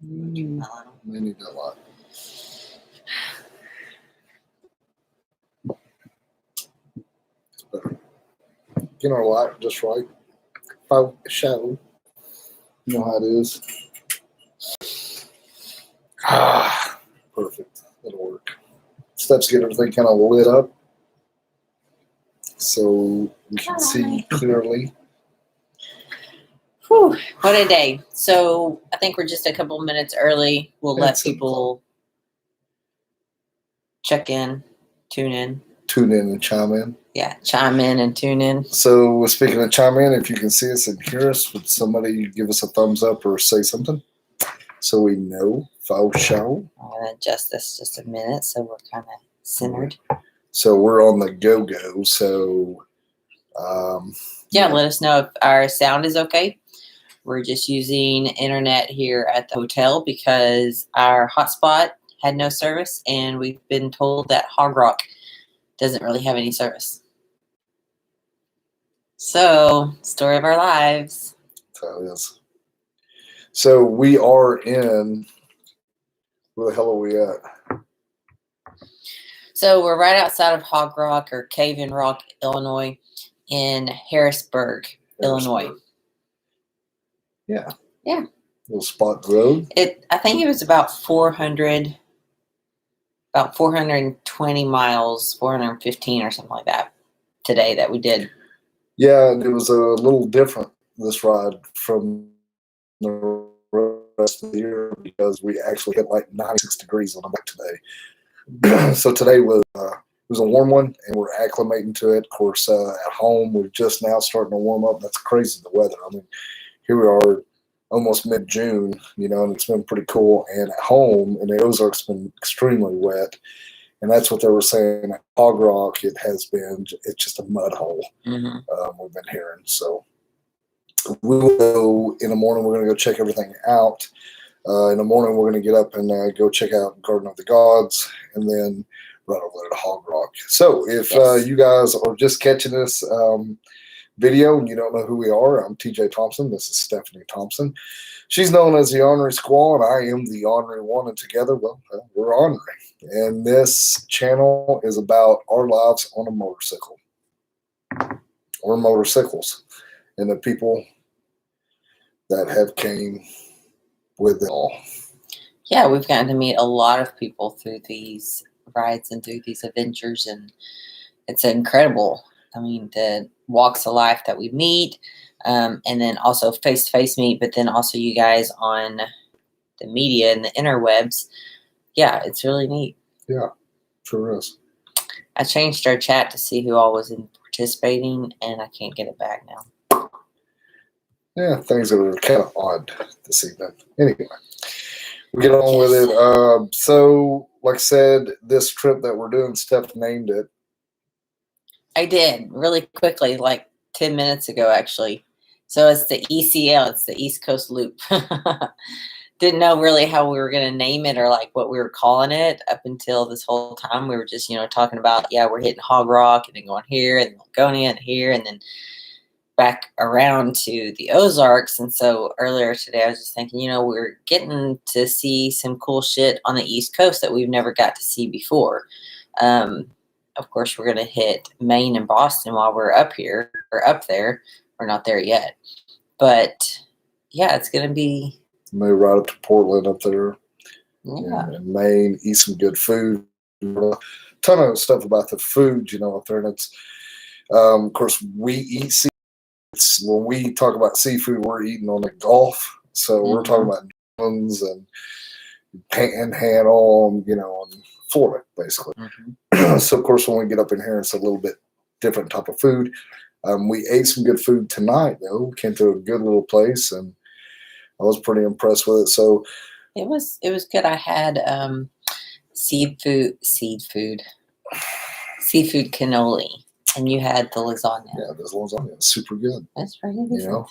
Maybe a lot. Get our light just right. About shadow. You know how it is. Perfect. That'll work. Steps get everything kind of lit up so we can see clearly. Whew, what a day. So I think we're just a couple minutes early. We'll let people check in, tune in. Tune in and chime in. Yeah, chime in and tune in. So speaking of chime in, if you can see us and hear us, would somebody give us a thumbs up or say something so we know? For sure. I'm going to adjust this just a minute so we're kind of centered. So we're on the go-go. So yeah, let us know if our sound is okay. We're just using internet here at the hotel because our hotspot had no service, and we've been told that Hogrock doesn't really have any service. So, story of our lives. That is. So we are in, where the hell are we at? So we're right outside of Hogrock or Cave in Rock, Illinois, in Harrisburg, Illinois. Yeah. Yeah. Little spot road. I think it was about 420 miles, 415 or something like that today that we did. Yeah, and it was a little different, this ride, from the rest of the year because we actually hit like 96 degrees on the bike today. So today was it was a warm one, and we're acclimating to it. Of course, at home, we're just now starting to warm up. That's crazy, the weather. I mean, here we are almost mid-June, you know, and it's been pretty cool. And at home, in the Ozark's been extremely wet. And that's what they were saying at Hogrock. It's just a mud hole. Mm-hmm. We've been hearing. So we will go in the morning. We're going to go check everything out. In the morning, we're going to get up and go check out Garden of the Gods, and then run over there to Hogrock. So if you guys are just catching this video and you don't know who we are, I'm TJ Thompson. This is Stephanie Thompson. She's known as the Ornery Squaw, and I am the Ornery One, and together, we're Ornery. And this channel is about our lives on a motorcycle, or motorcycles, and the people that have came with it all. Yeah, we've gotten to meet a lot of people through these rides and through these adventures, and it's incredible. I mean, the walks of life that we meet, and then also face-to-face meet, but then also you guys on the media and the interwebs. Yeah, it's really neat. Yeah, sure is. I changed our chat to see who all was participating, and I can't get it back now. Yeah, things are kind of odd this evening. Anyway, we get on with it. So, like I said, this trip that we're doing, Steph named it. I did, really quickly, like 10 minutes ago, actually. So it's the ECL. It's the East Coast Loop. Didn't know really how we were going to name it or like what we were calling it up until this whole time. We were just, you know, talking about, yeah, we're hitting Hogrock and then going here and Laconia and here and then back around to the Ozarks. And so earlier today, I was just thinking, you know, we're getting to see some cool shit on the East Coast that we've never got to see before. Of course, we're going to hit Maine and Boston while we're up here or up there. We're not there yet. But yeah, it's going to be. Maybe right up to Portland up there. Yeah. In Maine, eat some good food. A ton of stuff about the food, you know, up there. And it's, of course, we eat seafood. When we talk about seafood, we're eating on the Gulf. So we're talking about Dillons and Panhandle, you know, and Florida, basically. So, of course, when we get up in here, it's a little bit different type of food. We ate some good food tonight, though. We came to a good little place, and I was pretty impressed with it. So it was good. I had seafood cannoli, and you had the lasagna. Yeah, this lasagna is super good. That's pretty decent. You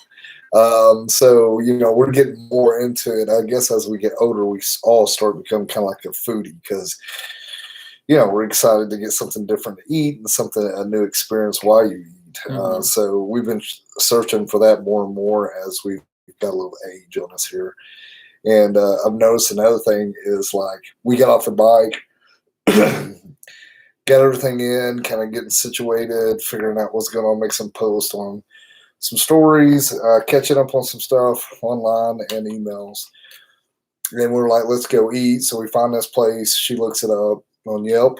know? So, you know, we're getting more into it. I guess as we get older, we all start becoming kind of like a foodie because, you know, we're excited to get something different to eat and a new experience while you eat. So we've been searching for that more and more as we've got a little age on us here. And I've noticed another thing is like we got off the bike, got everything in, kind of getting situated, figuring out what's going on, make some posts on some stories, catching up on some stuff online and emails. And then we're like, let's go eat. So we find this place. She looks it up on Yelp.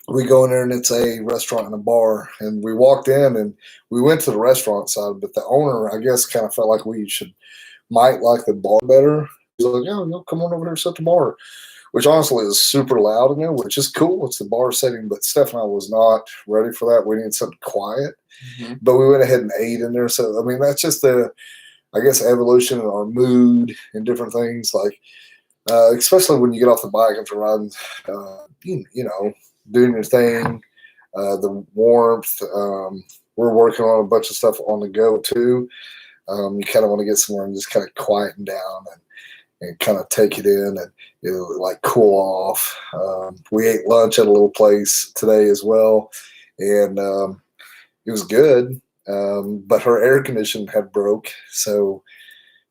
We go in there and it's a restaurant and a bar. And we walked in and we went to the restaurant side, but the owner, I guess, kind of felt like we might like the bar better. He's like, yeah, come on over here and sit at the bar, which honestly is super loud in there, which is cool. It's the bar setting, but Steph and I was not ready for that. We needed something quiet. Mm-hmm. But we went ahead and ate in there. So, I mean, that's just I guess, evolution in our mood and different things. Like, especially when you get off the bike after riding, you know, doing your thing, the warmth. We're working on a bunch of stuff on the go, too. You kind of want to get somewhere and just kind of quieten down and kind of take it in and like cool off. We ate lunch at a little place today as well, and it was good. But her air conditioner had broke, so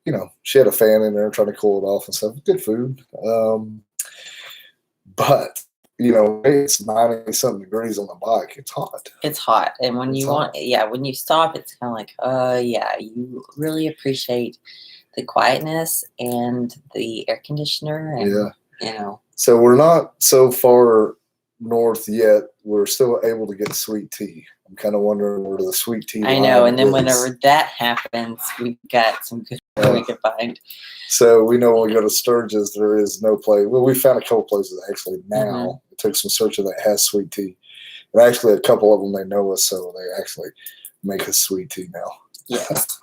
you know she had a fan in there trying to cool it off and stuff. Good food, but you know it's 90-something degrees on the bike. It's hot. It's hot, and when when you stop, it's kind of like, you really appreciate the quietness and the air conditioner, and you know. So we're not so far north yet. We're still able to get sweet tea. I'm kind of wondering where the sweet tea. I know, and then whenever that happens, we've got some good we can find. So we know when we go to Sturgis, there is no place. Well, we found a couple places actually now. Mm-hmm. It took some searching that has sweet tea, and actually a couple of them they know us, so they actually make us sweet tea now. Yes.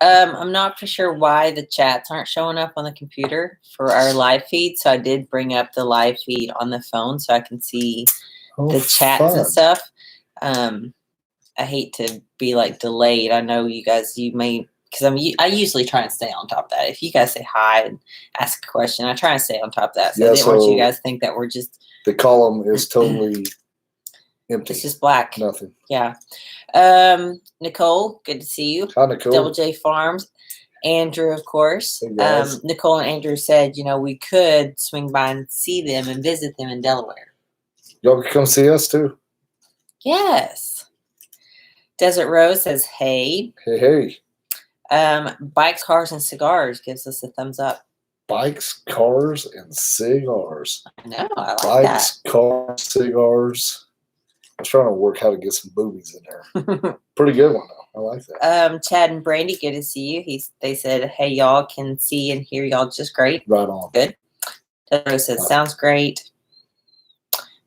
I'm not for sure why the chats aren't showing up on the computer for our live feed. So I did bring up the live feed on the phone so I can see the chats and stuff. I hate to be like delayed. I know you guys, you may, because I usually try and stay on top of that. If you guys say hi and ask a question, I try and stay on top of that. So I didn't want you guys to think that we're just. The column is totally empty. It's just black. Nothing. Yeah. Nicole, good to see you. Hi, Nicole. Double J Farms. Andrew, of course. Hey, Nicole and Andrew said, you know, we could swing by and see them and visit them in Delaware. Y'all can come see us too. Yes. Desert Rose says, hey. Hey. Bikes, Cars, and Cigars gives us a thumbs up. Bikes, cars, and cigars. I know. I like that. Bikes, cars, cigars. I was trying to work how to get some boobies in there. Pretty good one, though. I like that. Chad and Brandy, good to see you. They said, hey, y'all can see and hear y'all just great. Right on. Good. Desert Rose says, sounds great.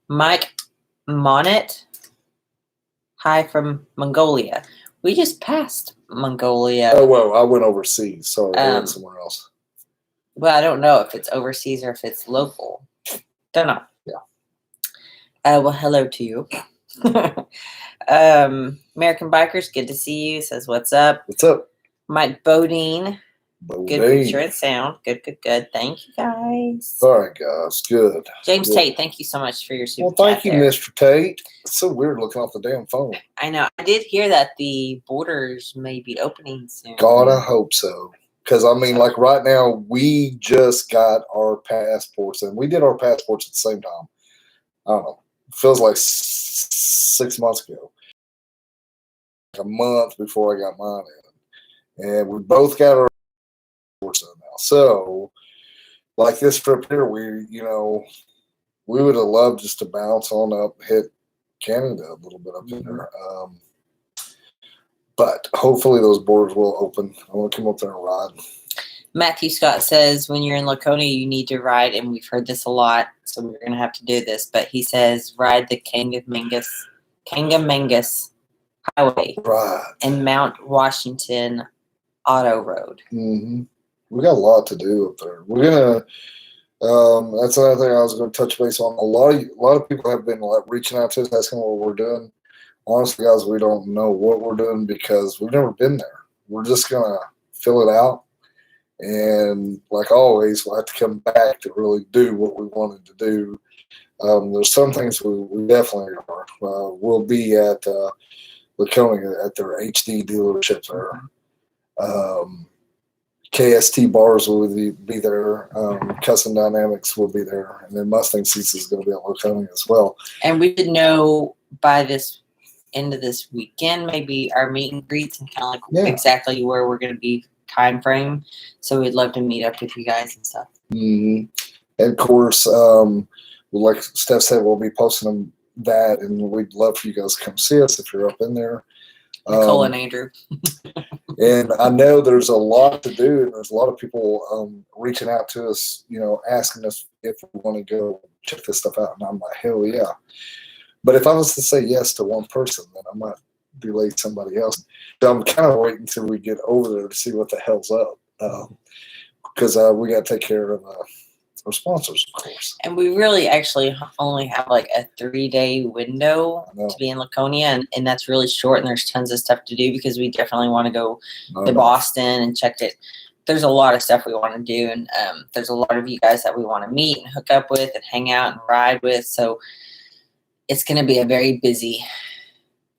Mike Monet. Hi from Mongolia. We just passed Mongolia. Oh, well, I went overseas. Sorry, I went somewhere else. Well, I don't know if it's overseas or if it's local. Don't know. Yeah. Well, hello to you. American Bikers, good to see you. Says, what's up? What's up? Mike Bodine. Good picture and sound. Good. Thank you, guys. All right, guys. Good. James Tate, thank you so much for your super chat. Well, thank you, Mr. Tate. It's so weird looking off the damn phone. I know. I did hear that the borders may be opening soon. God, I hope so. Because, I mean, like right now, we just got our passports, and we did our passports at the same time. I don't know. It feels like 6 months ago. A month before I got mine in. And we both got our passports in now. So, like this trip here, we would have loved just to bounce on up, hit Canada a little bit up in there. But hopefully those borders will open. I want to come up there and ride. Matthew Scott says, when you're in Laconia, you need to ride, and we've heard this a lot, so we're going to have to do this, but he says, ride the Kangamangas Highway and Mount Washington Auto Road. Mm-hmm. We got a lot to do up there. We're going to, that's another thing I was going to touch base on. A lot of people have been reaching out to us, asking what we're doing. Honestly, guys, we don't know what we're doing because we've never been there. We're just going to fill it out. And like always, we'll have to come back to really do what we wanted to do. There's some things we definitely are. We'll be at Laconia at their HD dealership there. KST bars will be there. Custom Dynamics will be there, and then Mustang Seats is going to be at Laconia as well. And we should know by this end of this weekend, maybe our meet and greets and kind of like exactly where we're going to be time frame. So we'd love to meet up with you guys and stuff. Mm-hmm. And of course, like Steph said, we'll be posting that, and we'd love for you guys to come see us if you're up in there. Nicole and Andrew. And I know there's a lot to do, and there's a lot of people reaching out to us, asking us if we want to go check this stuff out. And I'm like, hell yeah. But if I was to say yes to one person, then I might delay somebody else. So I'm kind of waiting until we get over there to see what the hell's up. Because we got to take care of our sponsors, of course. And we really actually only have like a 3-day window to be in Laconia, and that's really short, and there's tons of stuff to do because we definitely want to go to Boston and check it. There's a lot of stuff we want to do, and there's a lot of you guys that we want to meet and hook up with and hang out and ride with. So it's going to be a very busy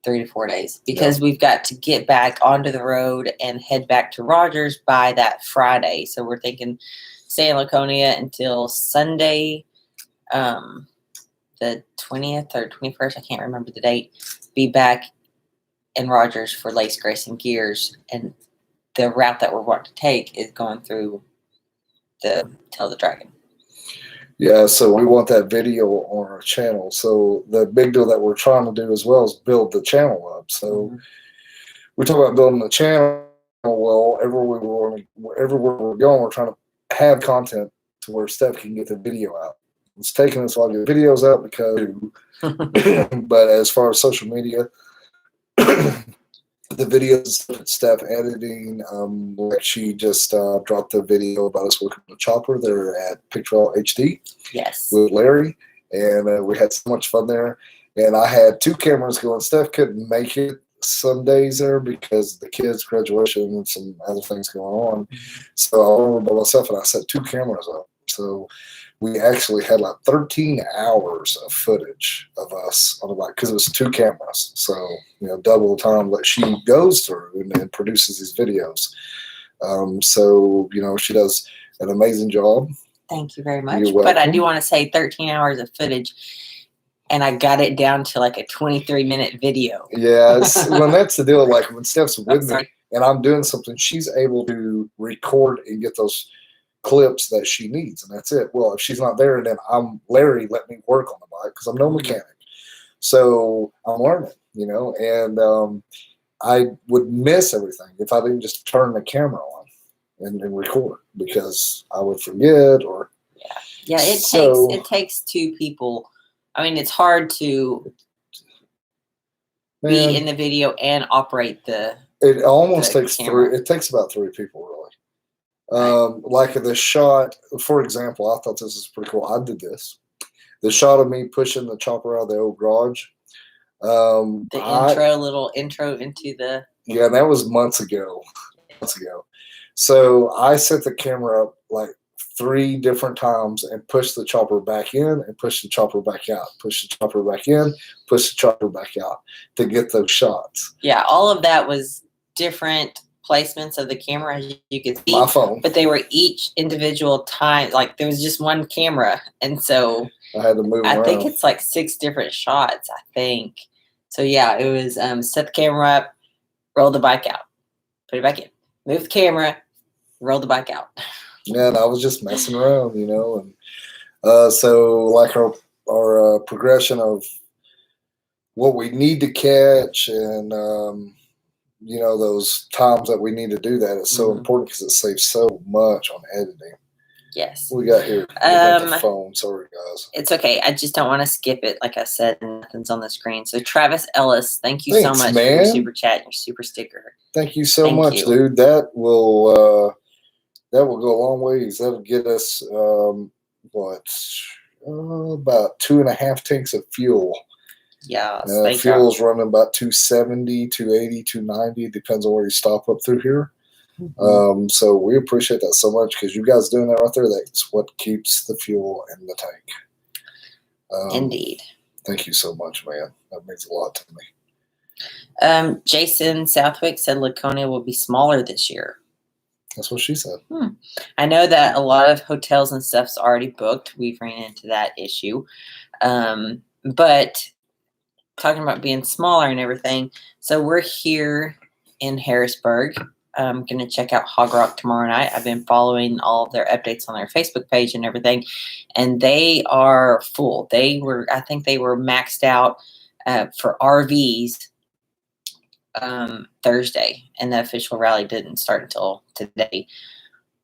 3 to 4 days because we've got to get back onto the road and head back to Rogers by that Friday. So we're thinking stay in Laconia until Sunday, the 20th or 21st. I can't remember the date. Be back in Rogers for Lace Grace and Gears. And the route that we're wanting to take is going through the Tell the Dragon. Yeah, so we want that video on our channel. So the big deal that we're trying to do as well is build the channel up. So we talk about building the channel. Well, everywhere we're going, we're trying to have content to where Steph can get the video out. It's taking us a while to get videos out because, but as far as social media, the videos that Steph editing, like she just dropped the video about us working with Chopper. They're at Pictorial HD. Yes. With Larry, and we had so much fun there. And I had 2 cameras going. Steph couldn't make it some days there because the kids' graduation and some other things going on. So I went by myself and I set 2 cameras up. So we actually had like 13 hours of footage of us on the bike because it was 2 cameras. So, double the time that she goes through and produces these videos. So, she does an amazing job. Thank you very much. But I do want to say 13 hours of footage. And I got it down to like a 23-minute video. Yeah, when that's the deal. Like when Steph's with me and I'm doing something, she's able to record and get those clips that she needs, and that's it. Well, if she's not there, then Larry let me work on the bike because I'm no mechanic, so I'm learning, And I would miss everything if I didn't just turn the camera on and record because I would forget or. Yeah. It takes 2 people. I mean, it's hard to be in the video and operate the. It almost takes camera. 3. It takes about 3 people, really. Like the shot, for example, I thought this was pretty cool. I did this. The shot of me pushing the chopper out of the old garage. Little intro into the. Yeah, that was months ago. So I set the camera up like 3 different times and push the chopper back in and push the chopper back out, push the chopper back in, push the chopper back out to get those shots. Yeah, all of that was different placements of the camera, as you could see. My phone. But they were each individual time. Like there was just one camera. And so I had to move around. I think it's like 6 different shots, I think. So yeah, it was set the camera up, roll the bike out, put it back in, move the camera, roll the bike out. Yeah, and I was just messing around, and so like our progression of what we need to catch and those times that we need to do that is so important because it saves so much on editing. Yes. We got here. We got the phone. Sorry, guys. It's okay. I just don't want to skip it. Like I said, nothing's on the screen. So Travis Ellis, thank you so much for your super chat and your super sticker. Thank you so much, dude. That will go a long ways. That'll get us about 2.5 tanks of fuel. Yeah. Fuel's running about 270, 280, 290, depends on where you stop up through here. So we appreciate that so much because you guys doing that right there, that's what keeps the fuel in the tank. Indeed. Thank you so much, man. That means a lot to me. Jason Southwick said Laconia will be smaller this year. That's what she said. I know that a lot of hotels and stuff's already booked. We've ran into that issue. But talking about being smaller and everything, so we're here in Harrisburg. I'm going to check out Hogrock tomorrow night. I've been following all of their updates on their Facebook page and everything, and they are full. I think they were maxed out for RVs Thursday, and the official rally didn't start until today.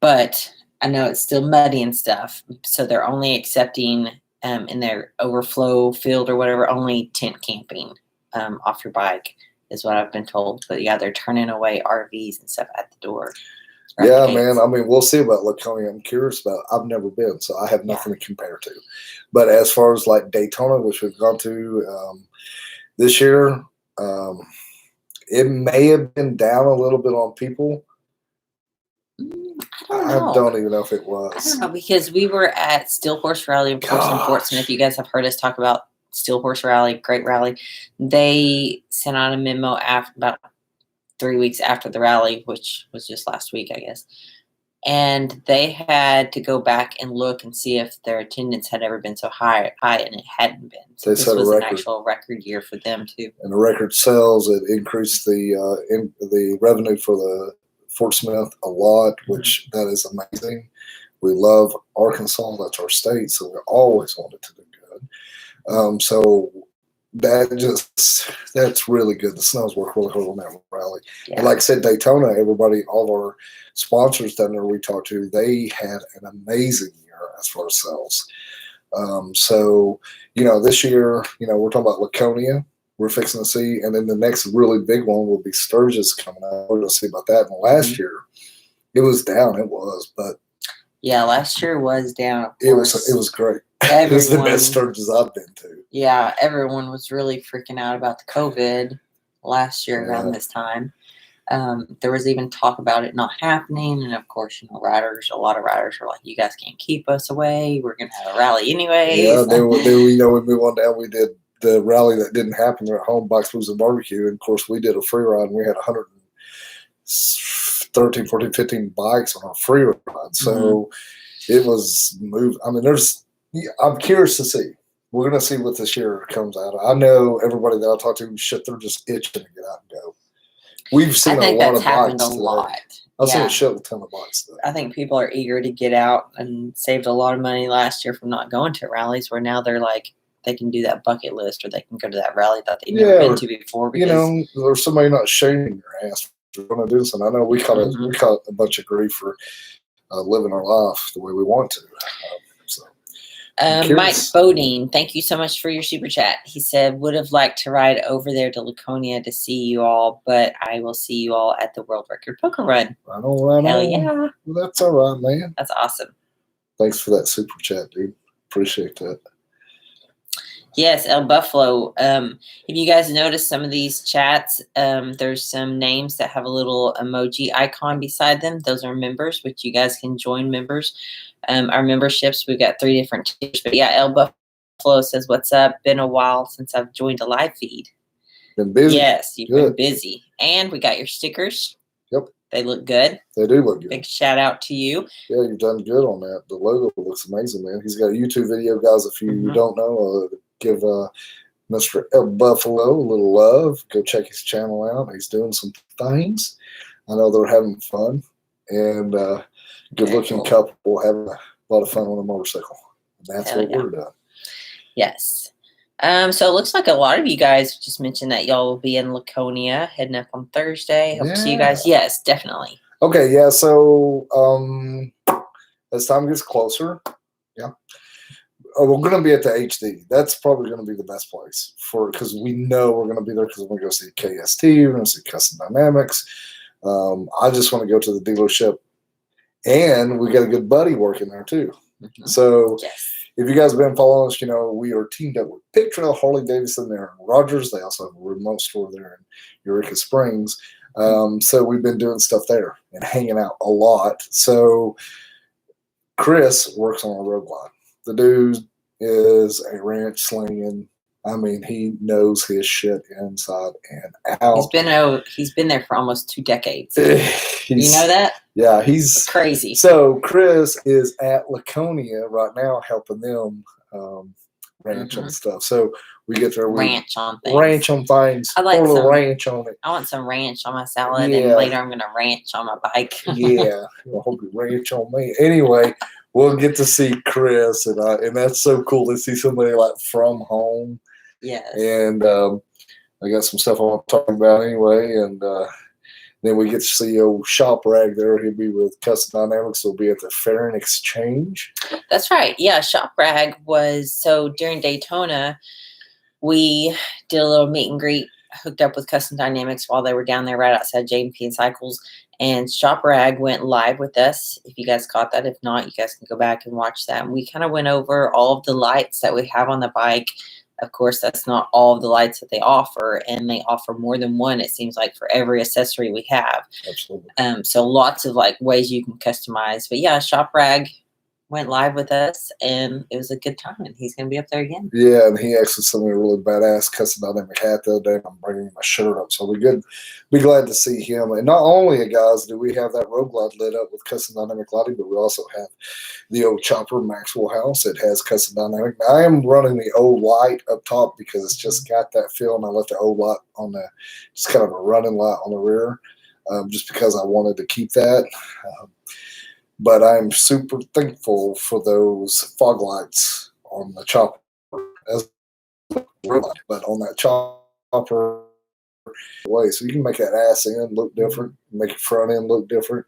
But I know it's still muddy and stuff, so they're only accepting in their overflow field or whatever, only tent camping off your bike is what I've been told. But yeah, they're turning away RVs and stuff at the door. Yeah, man. I mean, we'll see about Laconia. I'm curious about. I've never been, so I have nothing to compare to. But as far as like Daytona, which we've gone to this year, it may have been down a little bit on people. I don't even know if it was. I don't know, because we were at Steel Horse Rally, of course, in Portsmouth. If you guys have heard us talk about Steel Horse Rally, great rally. They sent out a memo after about 3 weeks after the rally, which was just last week, I guess. And they had to go back and look and see if their attendance had ever been so high, and it hadn't been. So this was an actual record year for them too. And the record sales, it increased the revenue for the Fort Smith a lot, which that is amazing. We love Arkansas. That's our state, so we always wanted to do good. So that's really good. The Snows work really hard on that rally. Yeah. And like I said, Daytona, everybody, all our sponsors down there we talked to, they had an amazing year as far as sales. So, this year, we're talking about Laconia. We're fixing to see, and then the next really big one will be Sturgis coming up. We're going to see about that. And last year, it was down. It was, but yeah, last year was down. It was great. It was the best Sturgis I've been to. Yeah, everyone was really freaking out about the COVID last year around this time. There was even talk about it not happening, and of course, a lot of riders were like, "You guys can't keep us away. We're going to have a rally anyways." Yeah, they we moved on down. We did the rally that didn't happen there at home, Bikes, Booze, and Barbecue. And of course, we did a free ride, and we had 113, 14, 15 bikes on our free ride. So it was moved. I mean, I'm curious to see. We're going to see what this year comes out of. I know everybody that I talk to, they're just itching to get out and go. We've seen a lot of bikes today. I've seen a shit ton of bikes today. I think people are eager to get out and saved a lot of money last year from not going to rallies, where now they're like, they can do that bucket list, or they can go to that rally that they've never been to before. Because, there's somebody not shaming your ass for going to do something. I know we caught a bunch of grief for living our life the way we want to. Mike Bodine, thank you so much for your super chat. He said, would have liked to ride over there to Laconia to see you all, but I will see you all at the World Record Poker Run. Right on. Hell yeah. Well, that's all right, man. That's awesome. Thanks for that super chat, dude. Appreciate that. Yes, El Buffalo. If you guys notice some of these chats, there's some names that have a little emoji icon beside them. Those are members, which you guys can join members. Our memberships, we've got 3 different tiers. But yeah, El Buffalo says, what's up? Been a while since I've joined a live feed. Been busy. Yes, you've been busy. And we got your stickers. Yep. They look good. They do look good. Big shout out to you. Yeah, you've done good on that. The logo looks amazing, man. He's got a YouTube video, guys. If you don't know, give Mr. El Buffalo a little love. Go check his channel out. He's doing some things. I know they're having fun. And good-looking couple having a lot of fun on a motorcycle. And that's what we're doing. Yes. So it looks like a lot of you guys just mentioned that y'all will be in Laconia heading up on Thursday. Hope to see you guys. Yes, definitely. Okay, yeah. So as time gets closer, we're going to be at the HD. That's probably going to be the best place because we know we're going to be there because we're going to go see KST. We're going to see Custom Dynamics. I just want to go to the dealership, and we got a good buddy working there too. So if you guys have been following us, we are teamed up with Pick Trail, Harley Davidson there in Rogers. They also have a remote store there in Eureka Springs. So we've been doing stuff there and hanging out a lot. So Chris works on a road glide. The dude is a ranch slinging, I mean, he knows his shit inside and out. He's been there for almost 2 decades. You know that? Yeah, It's crazy. So Chris is at Laconia right now helping them ranch on stuff. So we get there. Ranch on things. I like some ranch on it. I want some ranch on my salad, and later I'm going to ranch on my bike. Yeah, I hope you ranch on me. Anyway, we'll get to see Chris, and that's so cool to see somebody like from home. Yes. And I got some stuff I want to talk about anyway, and then we get to see old Shop Rag there. He'll be with Custom Dynamics. He'll be at the Fair and Exchange. That's right. Yeah, Shop Rag was, so during Daytona, we did a little meet and greet, hooked up with Custom Dynamics while they were down there right outside J&P and Cycles. And Shop Rag went live with us. If you guys caught that, if not, you guys can go back and watch that. And we kind of went over all of the lights that we have on the bike. Of course, that's not all of the lights that they offer, and they offer more than one, it seems like, for every accessory we have. Absolutely. So lots of like ways you can customize. But yeah, Shop Rag went live with us, and it was a good time. And he's going to be up there again. Yeah, and he actually sent me a really badass Custom Dynamic hat the other day. I'm bringing my shirt up, so be glad to see him. And not only, guys, do we have that road glide lit up with Custom Dynamic lighting, but we also have the old Chopper Maxwell House. It has Custom Dynamic. Now, I am running the old light up top because it's just got that feel, and I left the old light on the, just kind of a running light on the rear, just because I wanted to keep that. But I'm super thankful for those fog lights on the Chopper, but on that Chopper way, so you can make that ass end look different, make your front end look different.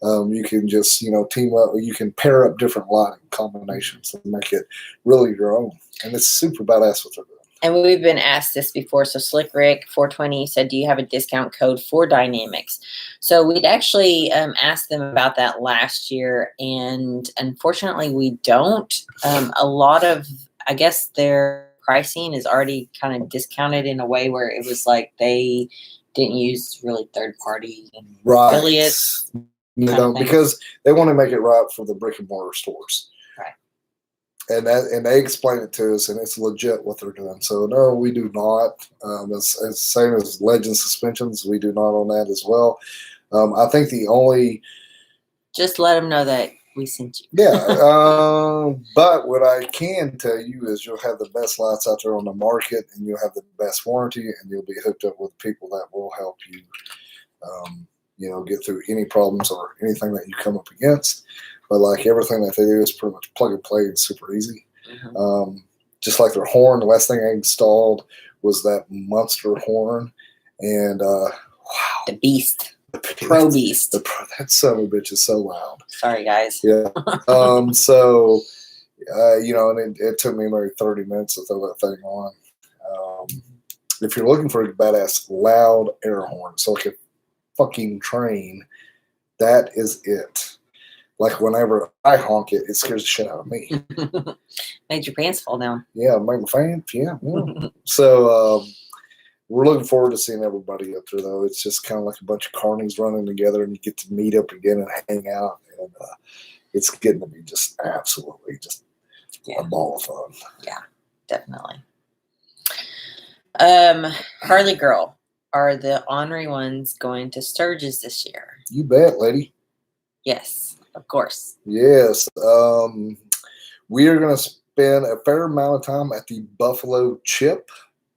You can just team up, or you can pair up different lighting combinations and make it really your own. And it's super badass what they're doing. And we've been asked this before. So Slick Rick 420 said, do you have a discount code for Dynamics? So we'd actually asked them about that last year, and unfortunately we don't. A lot of, I guess, their pricing is already kind of discounted in a way where it was like they didn't use really third-party affiliates. Because they want to make it right for the brick and mortar stores. And they explain it to us, and it's legit what they're doing. So no, we do not. It's same as Legend Suspensions. We do not on that as well. I think the only, just let them know that we sent you. Yeah. But what I can tell you is you'll have the best lights out there on the market, and you'll have the best warranty, and you'll be hooked up with people that will help you, get through any problems or anything that you come up against. But like everything that they do is pretty much plug and play and super easy. Just like their horn, the last thing I installed was that monster horn, and wow, the Beast, Pro Beast. That son of a bitch is so loud. Sorry, guys. Yeah. And it took me maybe 30 minutes to throw that thing on. If you're looking for a badass loud air horn, so like a fucking train, that is it. Like whenever I honk it, it scares the shit out of me. Made your pants fall down. Yeah, made my pants. Yeah. So we're looking forward to seeing everybody up there, though. It's just kind of like a bunch of carnies running together, and you get to meet up again and hang out. And it's getting to be just absolutely just a ball of fun. Yeah, definitely. Harley Girl, are the Ornery Ones going to Sturgis this year? You bet, lady. Yes. Of course. Yes. We are going to spend a fair amount of time at the Buffalo Chip.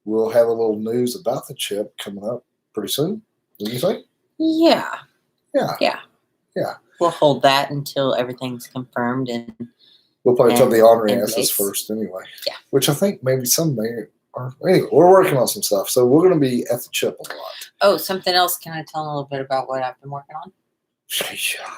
We'll have a little news about the chip coming up pretty soon. What do you think? Yeah. Yeah. We'll hold that until everything's confirmed, and we'll probably tell the Ornery asses first anyway. Yeah. Which I think maybe some may. Anyway, we're working on some stuff, so we're going to be at the chip a lot. Oh, something else. Can I tell them a little bit about what I've been working on? Yeah.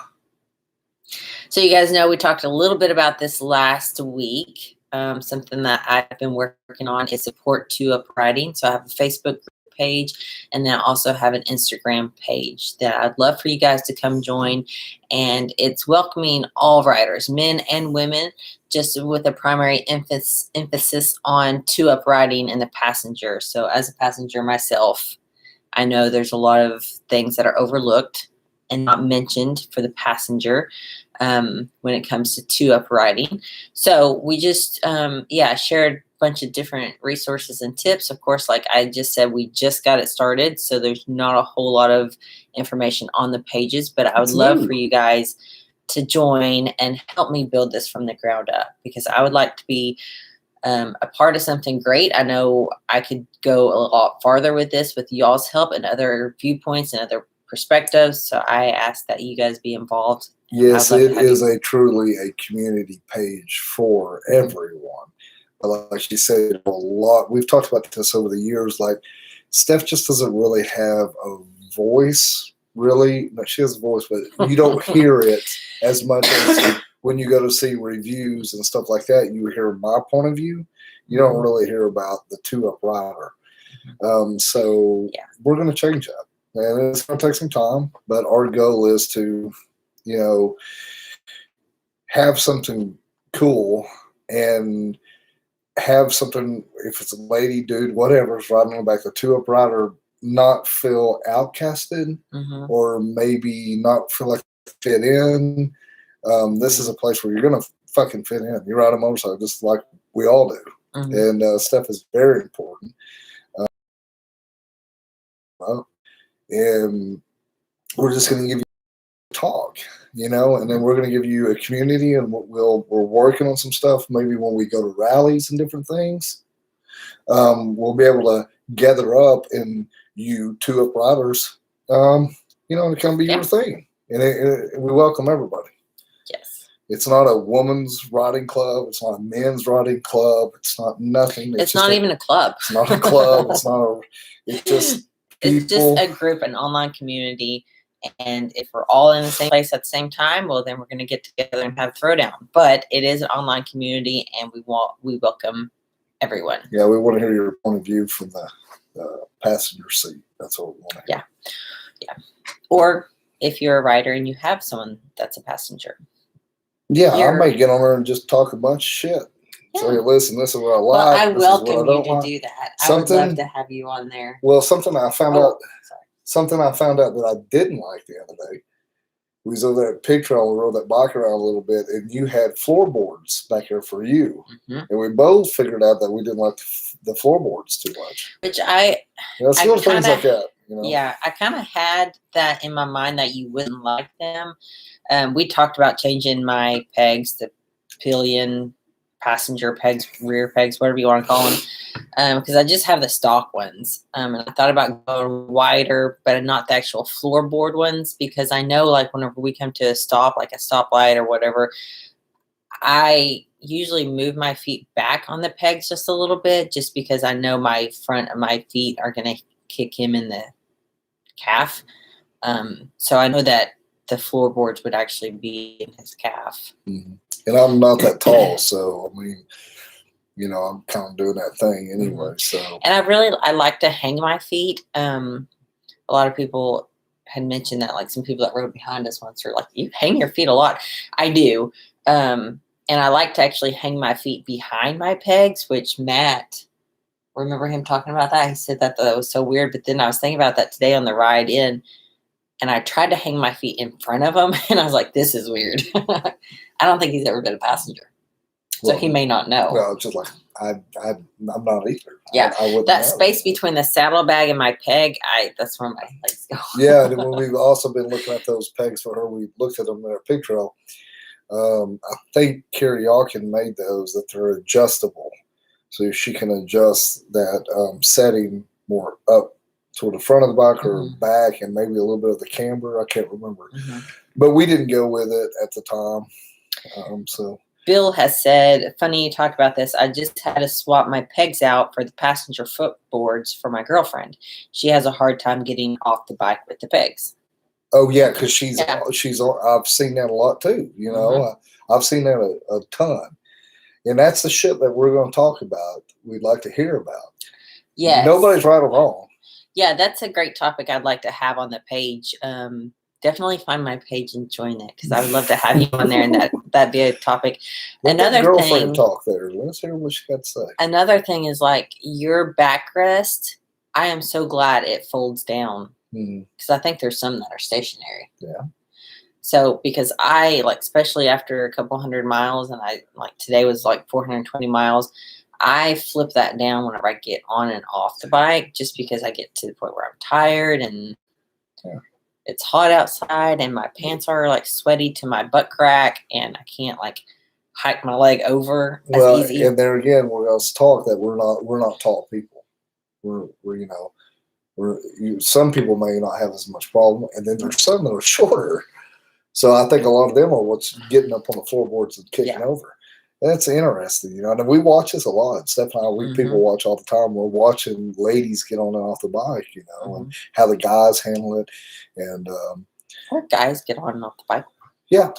So you guys know we talked a little bit about this last week. Something that I've been working on is support 2-Up riding. So I have a Facebook page, and then I also have an Instagram page that I'd love for you guys to come join. And it's welcoming all riders, men and women, just with a primary emphasis on 2-Up riding and the passenger. So as a passenger myself, I know there's a lot of things that are overlooked and not mentioned for the passenger when it comes to two-up riding. So we just, shared a bunch of different resources and tips. Of course, like I just said, we just got it started, so there's not a whole lot of information on the pages, but I would love for you guys to join and help me build this from the ground up, because I would like to be a part of something great. I know I could go a lot farther with this with y'all's help and other viewpoints and other perspectives. So I ask that you guys be involved. Yes, it is truly a community page for everyone. But like she said, a lot, we've talked about this over the years, like Steph just doesn't really have a voice, really. No, she has a voice, but you don't hear it as much as when you go to see reviews and stuff like that. You hear my point of view. You don't really hear about the two-up rider. So we're going to change that. And it's going to take some time, but our goal is to, have something cool and have something, if it's a lady, dude, whatever, is riding on the back, the two-up rider not feel outcasted or maybe not feel like fit in. This is a place where you're going to fucking fit in. You ride a motorcycle just like we all do. And stuff is very important. And we're just going to give you a talk, and then we're going to give you a community, and we're working on some stuff. Maybe when we go to rallies and different things, we'll be able to gather up and you two-up riders, to come be your thing. And we welcome everybody. Yes. It's not a woman's riding club. It's not a men's riding club. It's not nothing. It's not even a club. It's not a club. It's just people. It's just a group, an online community. And if we're all in the same place at the same time, well, then we're going to get together and have a throwdown. But it is an online community, and we welcome everyone. Yeah, we want to hear your point of view from the passenger seat. That's what we want to hear. Yeah. Or if you're a rider and you have someone that's a passenger. Yeah, I might get on there and just talk a bunch of shit. Yeah. So, listen, this is what I like. Well, I welcome you to do that. I would love to have you on there. Well, something I found out that I didn't like the other day. We was over there at Pig Trail and rode that bike around a little bit, and you had floorboards back here for you. And we both figured out that we didn't like the floorboards too much. Which little things like that. Yeah, I kind of had that in my mind that you wouldn't like them. We talked about changing my pegs, the pillion, passenger pegs, rear pegs, whatever you want to call them, because I just have the stock ones. And I thought about going wider, but not the actual floorboard ones, because I know, like, whenever we come to a stop, like a stoplight or whatever, I usually move my feet back on the pegs just a little bit, just because I know my front of my feet are going to kick him in the calf. So I know that the floorboards would actually be in his calf. And I'm not that tall, so I mean, I'm kind of doing that thing anyway. So, and I like to hang my feet. A lot of people had mentioned that, like some people that rode behind us once were like, "You hang your feet a lot." I do, and I like to actually hang my feet behind my pegs, which Matt. Remember him talking about that? He said that was so weird. But then I was thinking about that today on the ride in, and I tried to hang my feet in front of him, and I was like, "This is weird." I don't think he's ever been a passenger, so he may not know. Well, just like I'm not either. Yeah, I wouldn't that know. Space between the saddlebag and my peg, that's where my legs go. Yeah, and when we've also been looking at those pegs for her, we looked at them in our Pig Trail. I think Carrie Yawkin made those that they're adjustable. So she can adjust that setting more up toward the front of the bike or back, and maybe a little bit of the camber. I can't remember. But we didn't go with it at the time. So Bill has said, funny you talk about this, I just had to swap my pegs out for the passenger footboards for my girlfriend. She has a hard time getting off the bike with the pegs. Oh, yeah, because she's I've seen that a lot too. I've seen that a ton. And that's the shit that we're going to talk about. We'd like to hear about. Yeah. Nobody's right or wrong. Yeah, that's a great topic I'd like to have on the page. Definitely find my page and join it, because I would love to have you on there, and that'd be a topic. Another girlfriend talk there. Let's hear what she got to say. Another thing is, like, your backrest, I am so glad it folds down. because I think there's some that are stationary. Yeah. So because I like, especially after a couple 100 miles, and I like today was like 420 miles, I flip that down whenever I get on and off the bike, just because I get to the point where I'm tired and it's hot outside and my pants are like sweaty to my butt crack and I can't like hike my leg over as easy. And there again, we're going to talk that we're not tall people. We're some people may not have as much problem, and then there's some that are shorter. So I think a lot of them are what's getting up on the floorboards and kicking over. And that's interesting, you know. And we watch this a lot. Steph and I, people watch all the time. We're watching ladies get on and off the bike, you know, and how the guys handle it. And or guys get on and off the bike. Yeah.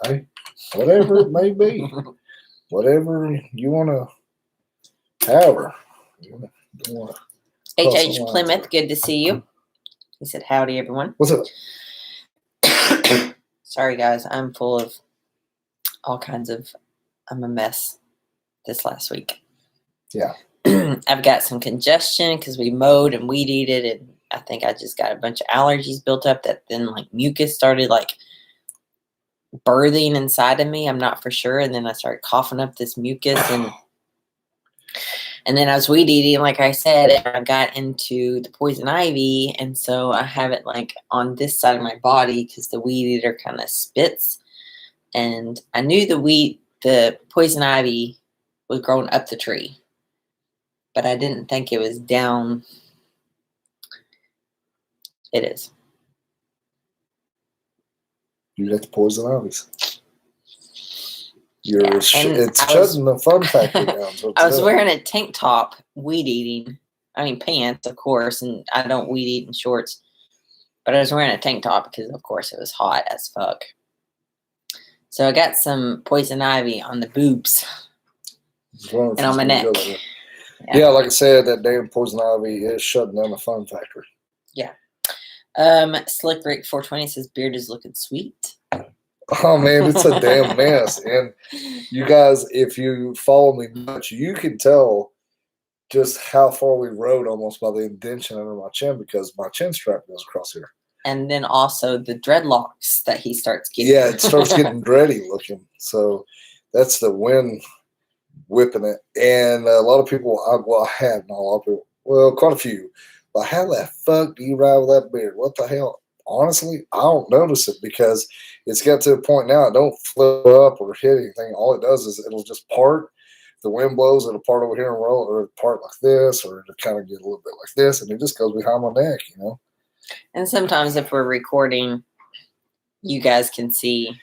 Hey, whatever it may be. Whatever you want to, however. H.H. Plymouth, good to see you. He said, howdy, everyone. What's up? Sorry, guys. I'm full of all kinds of, I'm a mess this last week. Yeah. I've got some congestion because we mowed and weed eated, and I think I just got a bunch of allergies built up that then like mucus started like birthing inside of me. I'm not for sure. And then I started coughing up this mucus and then I was weed eating, like I said, and I got into the poison ivy. And so I have it like on this side of my body because the weed eater kind of spits. And I knew the poison ivy was growing up the tree, but I didn't think it was down. It is. You got the poison ivies. It's shutting the fun factory down. So I was wearing a tank top, weed eating. I mean, pants, of course, and I don't weed eat in shorts. But I was wearing a tank top because, of course, it was hot as fuck. So I got some poison ivy on the boobs and on my neck. Yeah, like I said, that damn poison ivy is shutting down the fun factory. Yeah. Slick Rick 420 says beard is looking sweet. Oh man, it's a damn mess. And you guys, if you follow me much, you can tell just how far we rode almost by the indentation under my chin because my chin strap goes across here. And then also the dreadlocks that he starts getting. Yeah, it starts getting dready looking. So that's the wind whipping it. And a lot of people, I had not a lot of people, well, quite a few. But how the fuck do you ride with that beard? What the hell? Honestly, I don't notice it because it's got to a point now it don't flip up or hit anything. All it does is it'll just part. If the wind blows, it'll part over here and roll, or part like this, or it'll kind of get a little bit like this, and it just goes behind my neck, you know. And sometimes if we're recording, you guys can see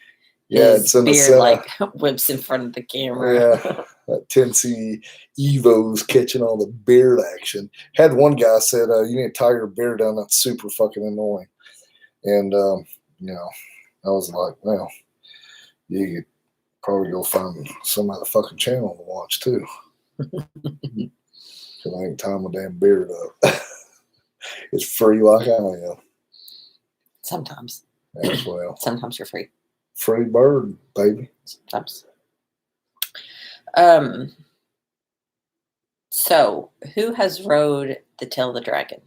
his beard like whips in front of the camera. Yeah, that 10C Evo's catching all the beard action. Had one guy said, you need to tie your beard down. That's super fucking annoying. And, you know, I was like, well, you could probably go find some other fucking channel to watch too. Because I ain't tying my damn beard up. It's free like I am. Sometimes. As well. Sometimes you're free. Free bird, baby. Sometimes. So, who has rode the Tail of the Dragon?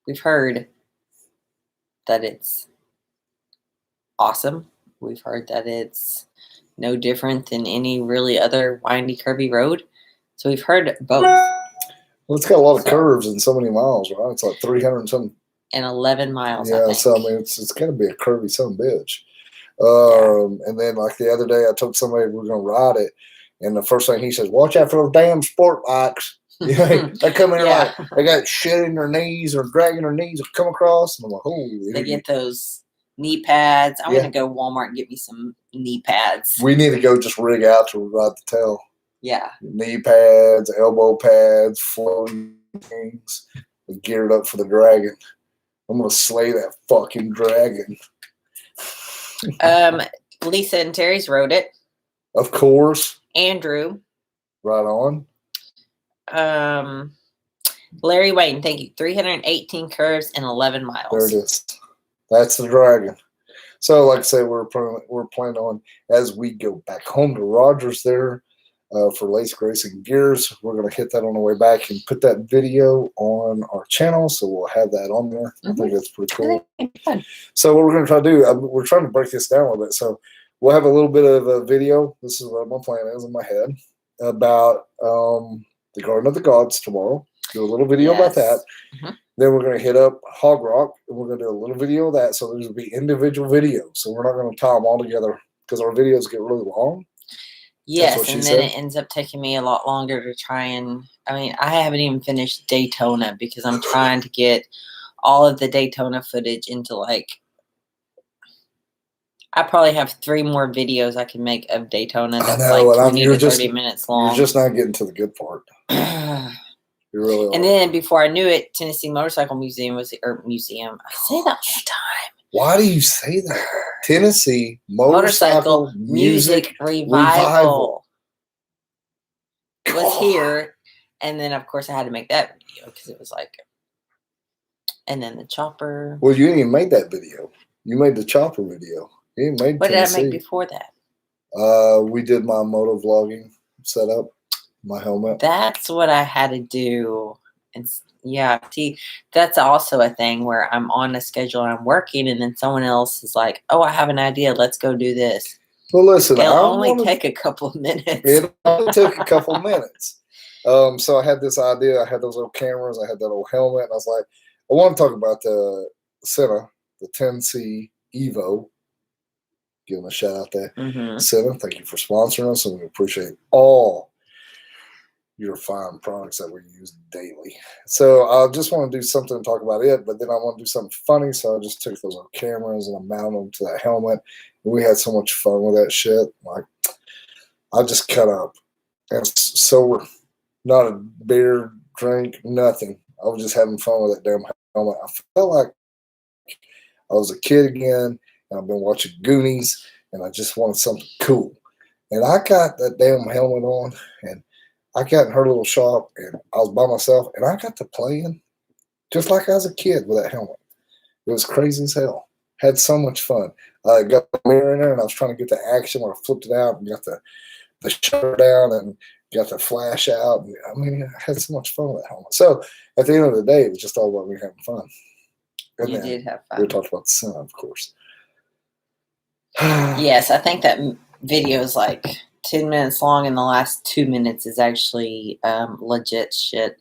We've heard that it's awesome. We've heard that it's no different than any really other windy, curvy road. So we've heard both. Well, it's got a lot of curves and so many miles, right? It's like 300 and something. And 11 miles, yeah, I think. So I mean, it's got to be a curvy son of a bitch. And then like the other day, I told somebody we were going to ride it. And the first thing he says, watch out for those damn sport bikes. Yeah, they come in like they got shit in their knees or dragging their knees or come across. And I'm like, holy. They get those knee pads. I'm going to go Walmart and get me some knee pads. We need to go just rig out to ride the tail. Yeah. Knee pads, elbow pads, floating things. Geared up for the dragon. I'm going to slay that fucking dragon. Lisa and Terry's rode it. Of course. Andrew. Right on. Larry Wayne, thank you. 318 curves and 11 miles. There it is. That's the dragon. So, like I said, we're planning on as we go back home to Rogers there. for Lace Racing Gears. We're going to hit that on the way back and put that video on our channel, so we'll have that on there. I think that's pretty cool. So what we're going to try to do, we're trying to break this down a little bit. So we'll have a little bit of a video. This is what my plan is in my head about the Garden of the Gods tomorrow. Do a little video about that. Then we're going to hit up Hogrock, and we're going to do a little video of that. So there's going to be individual videos. So we're not going to tie them all together because our videos get really long. Yes, and then it ends up taking me a lot longer to try and, I mean, I haven't even finished Daytona because I'm trying to get all of the Daytona footage into, like, I probably have 3 more videos I can make of Daytona that's like 20 to 30 minutes long. You're just not getting to the good part. You really are. And then before I knew it, Tennessee Motorcycle Museum was, or museum, I say that all the time. Why do you say that? Tennessee Motorcycle Music Revival was here. And then, of course, I had to make that video because it was like, and then the chopper. Well, you didn't even make that video. You made the chopper video. You didn't make What Tennessee. Did I make before that? We did my Motovlogging setup, my helmet. That's what I had to do. And yeah, see, that's also a thing where I'm on a schedule and I'm working, and then someone else is like, "Oh, I have an idea. Let's go do this." Well, listen, it'll only take a couple of minutes. It only took a couple of minutes. So I had this idea. I had those little cameras. I had that old helmet, and I was like, I want to talk about the Senna, the 10C Evo. Give them a shout out there. Senna, thank you for sponsoring us, and we appreciate all your fine products that we use daily. So I just want to do something and talk about it, but then I want to do something funny, so I just took those little cameras and I mounted them to that helmet, and we had so much fun with that shit. Like, I just cut up and sober, not a beer, drink, nothing. I was just having fun with that damn helmet. I felt like I was a kid again, and I've been watching Goonies, and I just wanted something cool. And I got that damn helmet on, and I got in her little shop, and I was by myself, and I got to playing just like I was a kid with that helmet. It was crazy as hell. Had so much fun. I got the mirror in there, and I was trying to get the action where I flipped it out and got the shutter down and got the flash out. And, I mean, I had so much fun with that helmet. So at the end of the day, it was just all about me having fun. And you did have fun. We talked about the sun, of course. Yes, I think that video is like 10 minutes long, and the last 2 minutes is actually legit shit.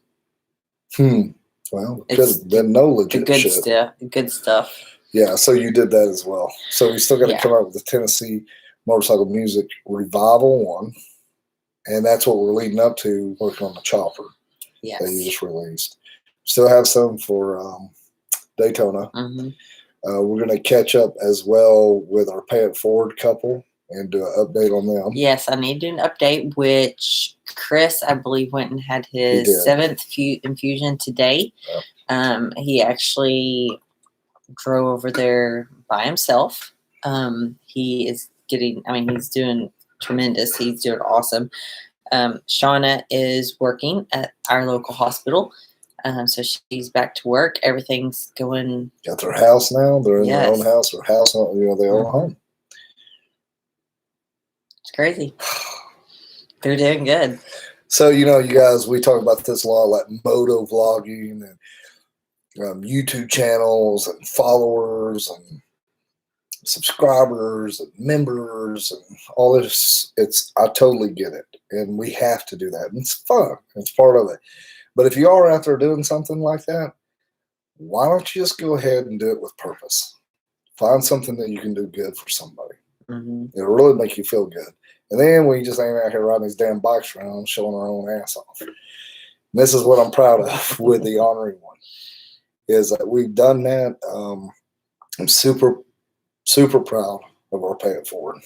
Well, it could have been no legit shit. Good stuff. Yeah, so you did that as well. So we still got to come out with the Tennessee Motorcycle Music Revival one, and that's what we're leading up to, working on the chopper that you just released. Still have some for Daytona. We're going to catch up as well with our Pay It Forward couple and do an update on them. Yes, I need to do an update, which Chris, I believe, went and had his 7th infusion today. He actually drove over there by himself. He is getting, I mean, he's doing tremendous. He's doing awesome. Shauna is working at our local hospital. So she's back to work. Everything's going. Got their house now. They're in their own house. Their house, you know, they own a home. It's crazy. They're doing good. So, you know, you guys, we talk about this a lot, like motovlogging and YouTube channels and followers and subscribers and members and all this. I totally get it. And we have to do that. And it's fun. It's part of it. But if you are out there doing something like that, why don't you just go ahead and do it with purpose? Find something that you can do good for somebody. It'll really make you feel good. And then we just ain't out here riding these damn bikes around showing our own ass off. And this is what I'm proud of with the Ornery One, is that we've done that. I'm super, super proud of our Pay It Forward.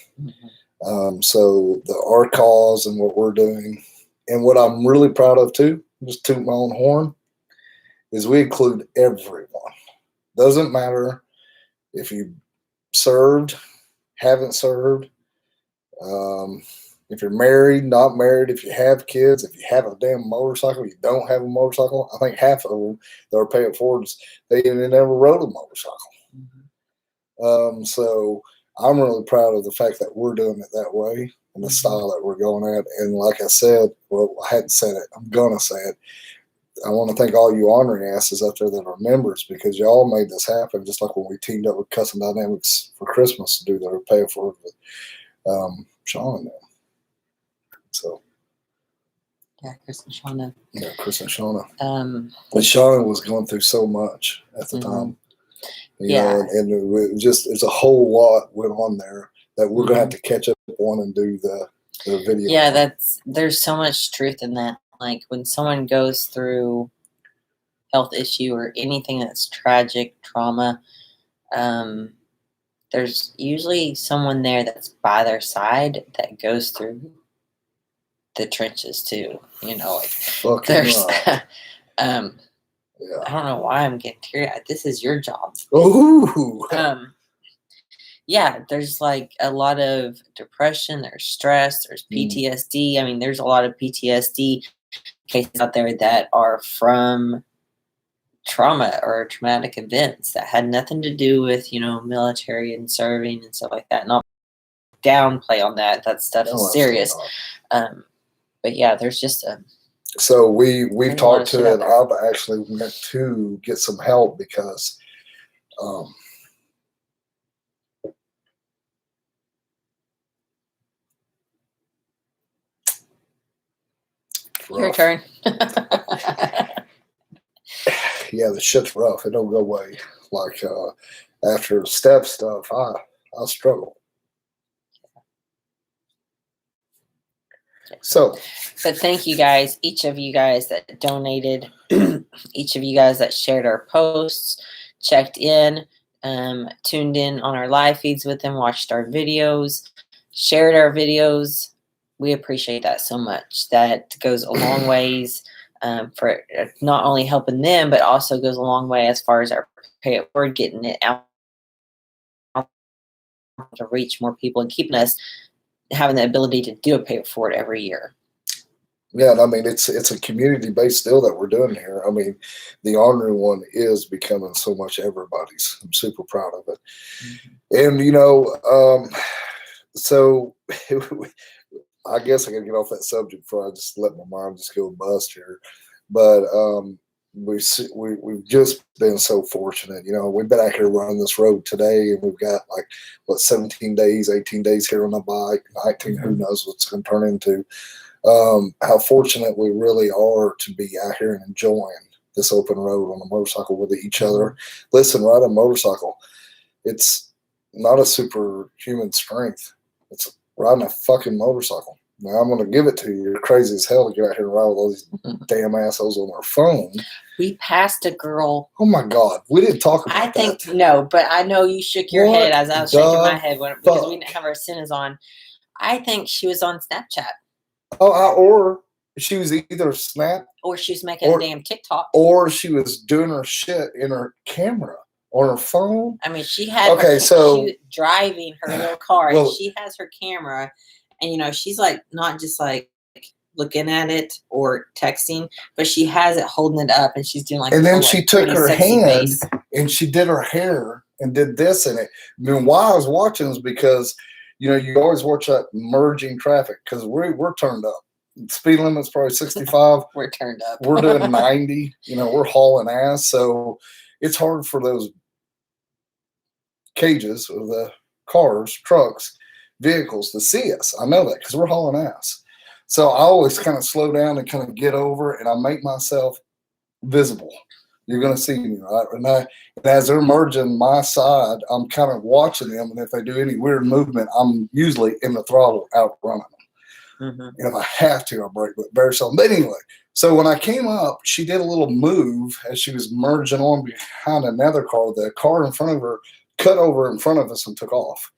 So our cause and what we're doing, and what I'm really proud of too, just toot my own horn, is we include everyone. Doesn't matter if you served, haven't served, if you're married, not married, if you have kids, if you have a damn motorcycle, you don't have a motorcycle. I think half of them that are paying forwards, they never rode a motorcycle. So I'm really proud of the fact that we're doing it that way. and the style that we're going at. And like I said, well, I hadn't said it. I'm gonna say it. I want to thank all you Ornery asses out there that are members, because y'all made this happen. Just like when we teamed up with Custom Dynamics for Christmas to do their pay it forward with Sean and them. So. Yeah, Chris and Shauna. Yeah, Chris and Shauna. But Shauna was going through so much at the time. You know, and it just, it's a whole lot went on there that we're gonna have to catch up on and do the video. Yeah, there's so much truth in that. Like when someone goes through health issue or anything that's tragic, trauma, there's usually someone there that's by their side that goes through the trenches too. You know, like there's yeah. I don't know why I'm getting teary-eyed. This is your job. Ooh. Yeah, there's like a lot of depression, there's stress, there's PTSD. I mean, there's a lot of PTSD cases out there that are from trauma or traumatic events that had nothing to do with, you know, military and serving and stuff like that. Not downplay on that. That stuff is serious. But yeah, there's just a... So we've talked to it. I've actually went to get some help because your turn. Yeah, the shit's rough. It don't go away. Like after step stuff, I struggle. So, but thank you guys, each of you guys that donated, each of you guys that shared our posts, checked in, tuned in on our live feeds with them, watched our videos, shared our videos. We appreciate that so much. That goes a long ways for not only helping them, but also goes a long way as far as our pay it forward, getting it out to reach more people and keeping us having the ability to do a pay it forward every year. Yeah, and I mean it's a community-based deal that we're doing here. I mean, the Ornery One is becoming so much everybody's. I'm super proud of it. And you know, so I guess I gotta get off that subject before I just let my mind just go bust here. But we've just been so fortunate. You know, we've been out here running this road today, and we've got like what 17 days, 18 days here on the bike, 19. Who knows what's going to turn into? How fortunate we really are to be out here and enjoying this open road on a motorcycle with each other. Listen, riding a motorcycle, it's not a superhuman strength. It's riding a fucking motorcycle. Now, I'm going to give it to you. You're crazy as hell to get out here and ride with all these damn assholes on their phone. We passed a girl. Oh, my God. We didn't talk about that. No, but I know you shook your head as I was shaking my head because we didn't have our cinas on. I think she was on Snapchat. Oh, or she was either Snap. Or she was making a damn TikTok. Or she was doing her shit in her camera. On her phone. I mean, she had she was driving her little car, and she has her camera, and you know, she's like not just like looking at it or texting, but she has it holding it up, and she's doing like. And then she took her hand and she did her hair and did this in it. I mean, why I was watching is because you know you always watch that merging traffic because we're turned up. Speed limit's probably 65. We're turned up. We're doing 90. You know, we're hauling ass, so. It's hard for those cages of the cars, trucks, vehicles to see us. I know that because we're hauling ass. So I always kind of slow down and kind of get over and I make myself visible. You're going to see me, right? And as they're merging my side, I'm kind of watching them. And if they do any weird movement, I'm usually in the throttle outrunning them. And if I have to, I'll brake, but very seldom. But anyway, so when I came up, she did a little move as she was merging on behind another car. The car in front of her cut over in front of us and took off.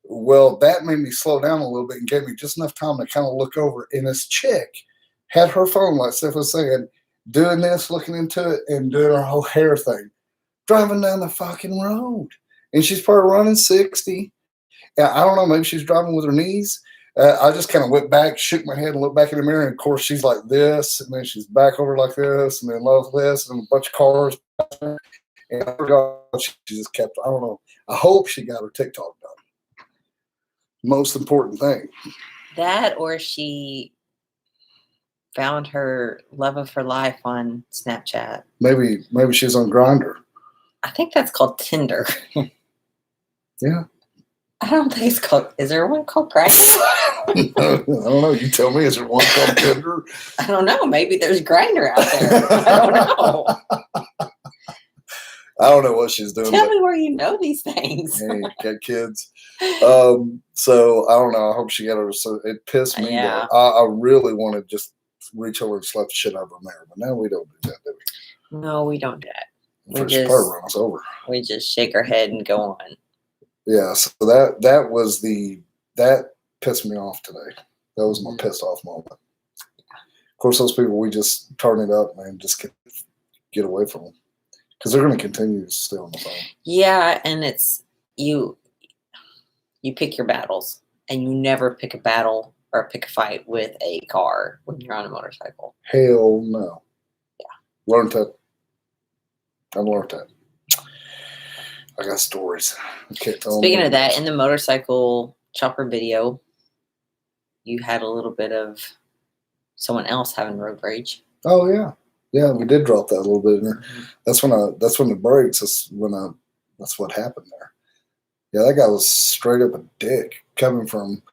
Well, that made me slow down a little bit and gave me just enough time to kind of look over. And this chick had her phone, like Steph was saying, doing this, looking into it, and doing her whole hair thing, driving down the fucking road. And she's probably running 60. And I don't know, maybe she's driving with her knees. I just kind of went back, shook my head, and looked back in the mirror. And of course, she's like this, and then she's back over like this, and then like this, and a bunch of cars. And I forgot, she just kept, I don't know. I hope she got her TikTok done. Most important thing. That or she found her love of her life on Snapchat. Maybe she's on Grindr. I think that's called Tinder. Yeah. I don't think it's called. Is there one called Grindr? I don't know. You tell me. Is there one called Tinder? I don't know. Maybe there's Grindr out there. I don't know. I don't know what she's doing. Tell me where you know these things. Hey, got kids. So I don't know. I hope she got her. So it pissed me. Yeah. I really want to just reach over and slap the shit out of her mirror, but now we don't do that, do we? No, we don't do that. She probably run us over. We just shake our head and go on. Yeah. So that pissed me off today. That was my pissed off moment. Of course, those people, we just turn it up and just get away from them because they're going to continue to stay on the phone. Yeah, and it's you pick your battles, and you never pick a battle or pick a fight with a car when you're on a motorcycle. Hell no. Yeah. Learned that. I learned that. I got stories. I can't tell. Speaking of that, in the motorcycle chopper video, you had a little bit of someone else having road rage. Oh yeah, yeah. We did drop that a little bit in there. That's when the brakes. That's what happened there. Yeah, that guy was straight up a dick coming from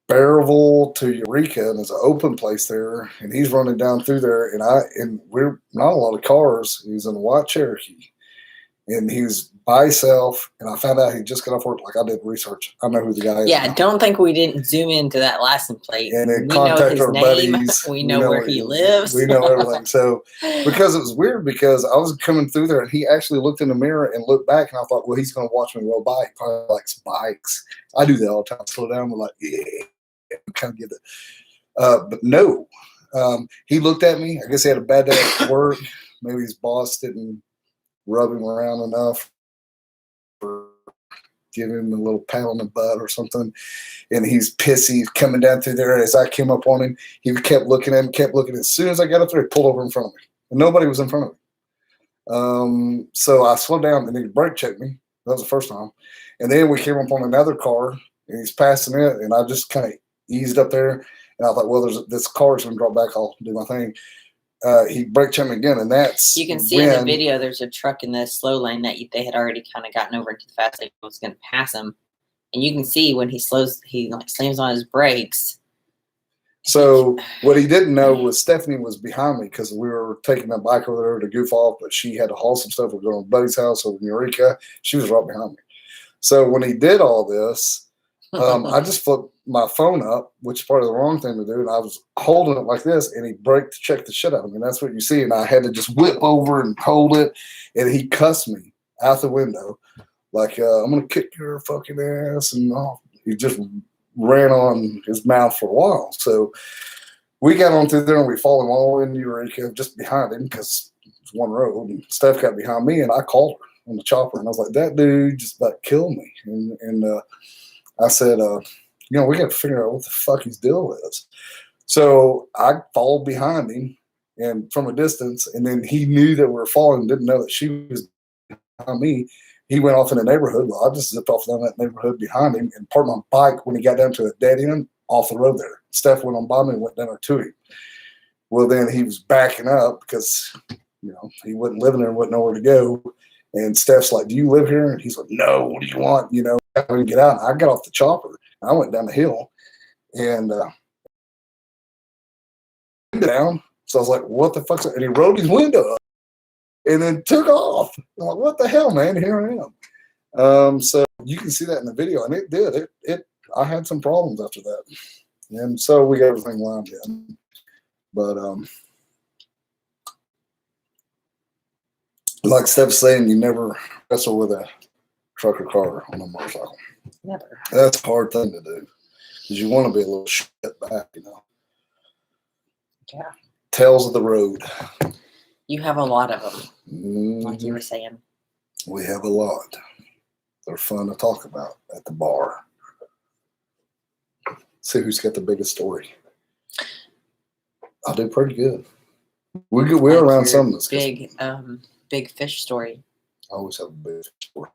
Bearville to Eureka, and there's an open place there, and he's running down through there, and we're not a lot of cars. He was in a white Cherokee, and he was by himself, and I found out he just got off work. Like, I did research. I know who the guy is. Yeah, don't think we didn't zoom into that license plate. And then we contact know his our name. buddies. We know where he lives. We know everything. So, because it was weird, because I was coming through there, and he actually looked in the mirror and looked back, and I thought, well, he's going to watch me roll by. He probably likes bikes. I do that all the time. Slow down. We're like, yeah, kind of get it. But no, he looked at me. I guess he had a bad day at work. Maybe his boss didn't rub him around enough, or give him a little pat on the butt or something, and he's pissy coming down through there. As I came up on him, he kept looking at him, kept looking. As soon as I got up there, he pulled over in front of me, and nobody was in front of me. So I slowed down, and he brake checked me. That was the first time, and then we came up on another car, and he's passing it, and I just kind of eased up there, and I thought, well, this car's going to drop back. I'll do my thing. He brake checked me again, and that's you can see in the video. There's a truck in the slow lane that they had already kind of gotten over into the fast lane. Was going to pass him, and you can see when he slows, he like slams on his brakes. So what he didn't know was Stephanie was behind me because we were taking that bike over there to goof off, but she had to haul some stuff. We're going to buddy's house over in Eureka. She was right behind me. So when he did all this, I just flipped my phone up, which is probably the wrong thing to do. And I was holding it like this, and he braked to check the shit out of me. And that's what you see. And I had to just whip over and hold it. And he cussed me out the window, like, I'm going to kick your fucking ass. And he just ran on his mouth for a while. So we got on through there, and we followed him all in Eureka, just behind him, because it's one road. And Steph got behind me, and I called her on the chopper. And I was like, that dude just about killed me. And I said, we got to figure out what the fuck his deal is. So I followed behind him, and from a distance, and then he knew that we were following, didn't know that she was behind me. He went off in the neighborhood. Well, I just zipped off down that neighborhood behind him and parked my bike when he got down to a dead end off the road there. Steph went on by me and went down there to him. Well, then he was backing up because, he wasn't living there and wouldn't know where to go. And Steph's like, do you live here? And he's like, no, what do you want? I didn't get out. And I got off the chopper. I went down the hill and down. So I was like, what the fuck's that? And he rolled his window up and then took off. I'm like, what the hell, man? Here I am. So you can see that in the video, and it did. I had some problems after that. And so we got everything lined in. But like Steph's saying, you never wrestle with a truck or car on a motorcycle. Never. That's a hard thing to do because you want to be a little shit back, Yeah. Tales of the road. You have a lot of them, like you were saying. We have a lot. They're fun to talk about at the bar. See who's got the biggest story. I do pretty good. We're around some of this. Big fish story. I always have a big fish story.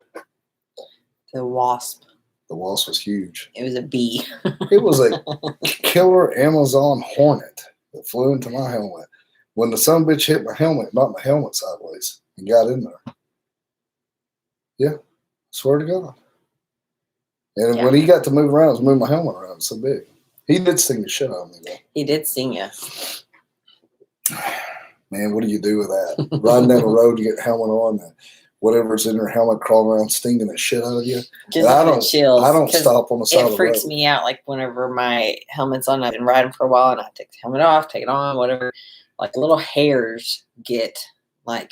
The wasp. The wasp was huge. It was a bee. It was a killer Amazon hornet that flew into my helmet. When the son bitch hit my helmet, knocked my helmet sideways and got in there. Yeah, swear to God. And when he got to move around, I was moving my helmet around. It's so big. He did sting the shit out of me, though. He did sting you. Man, what do you do with that? Riding down the road, you get a helmet on, and whatever's in your helmet crawling around stinging the shit out of you. Just chills. I don't stop on the side of the road. It freaks me out. Like whenever my helmet's on, I've been riding for a while, and I take the helmet off, take it on, whatever. Like little hairs get like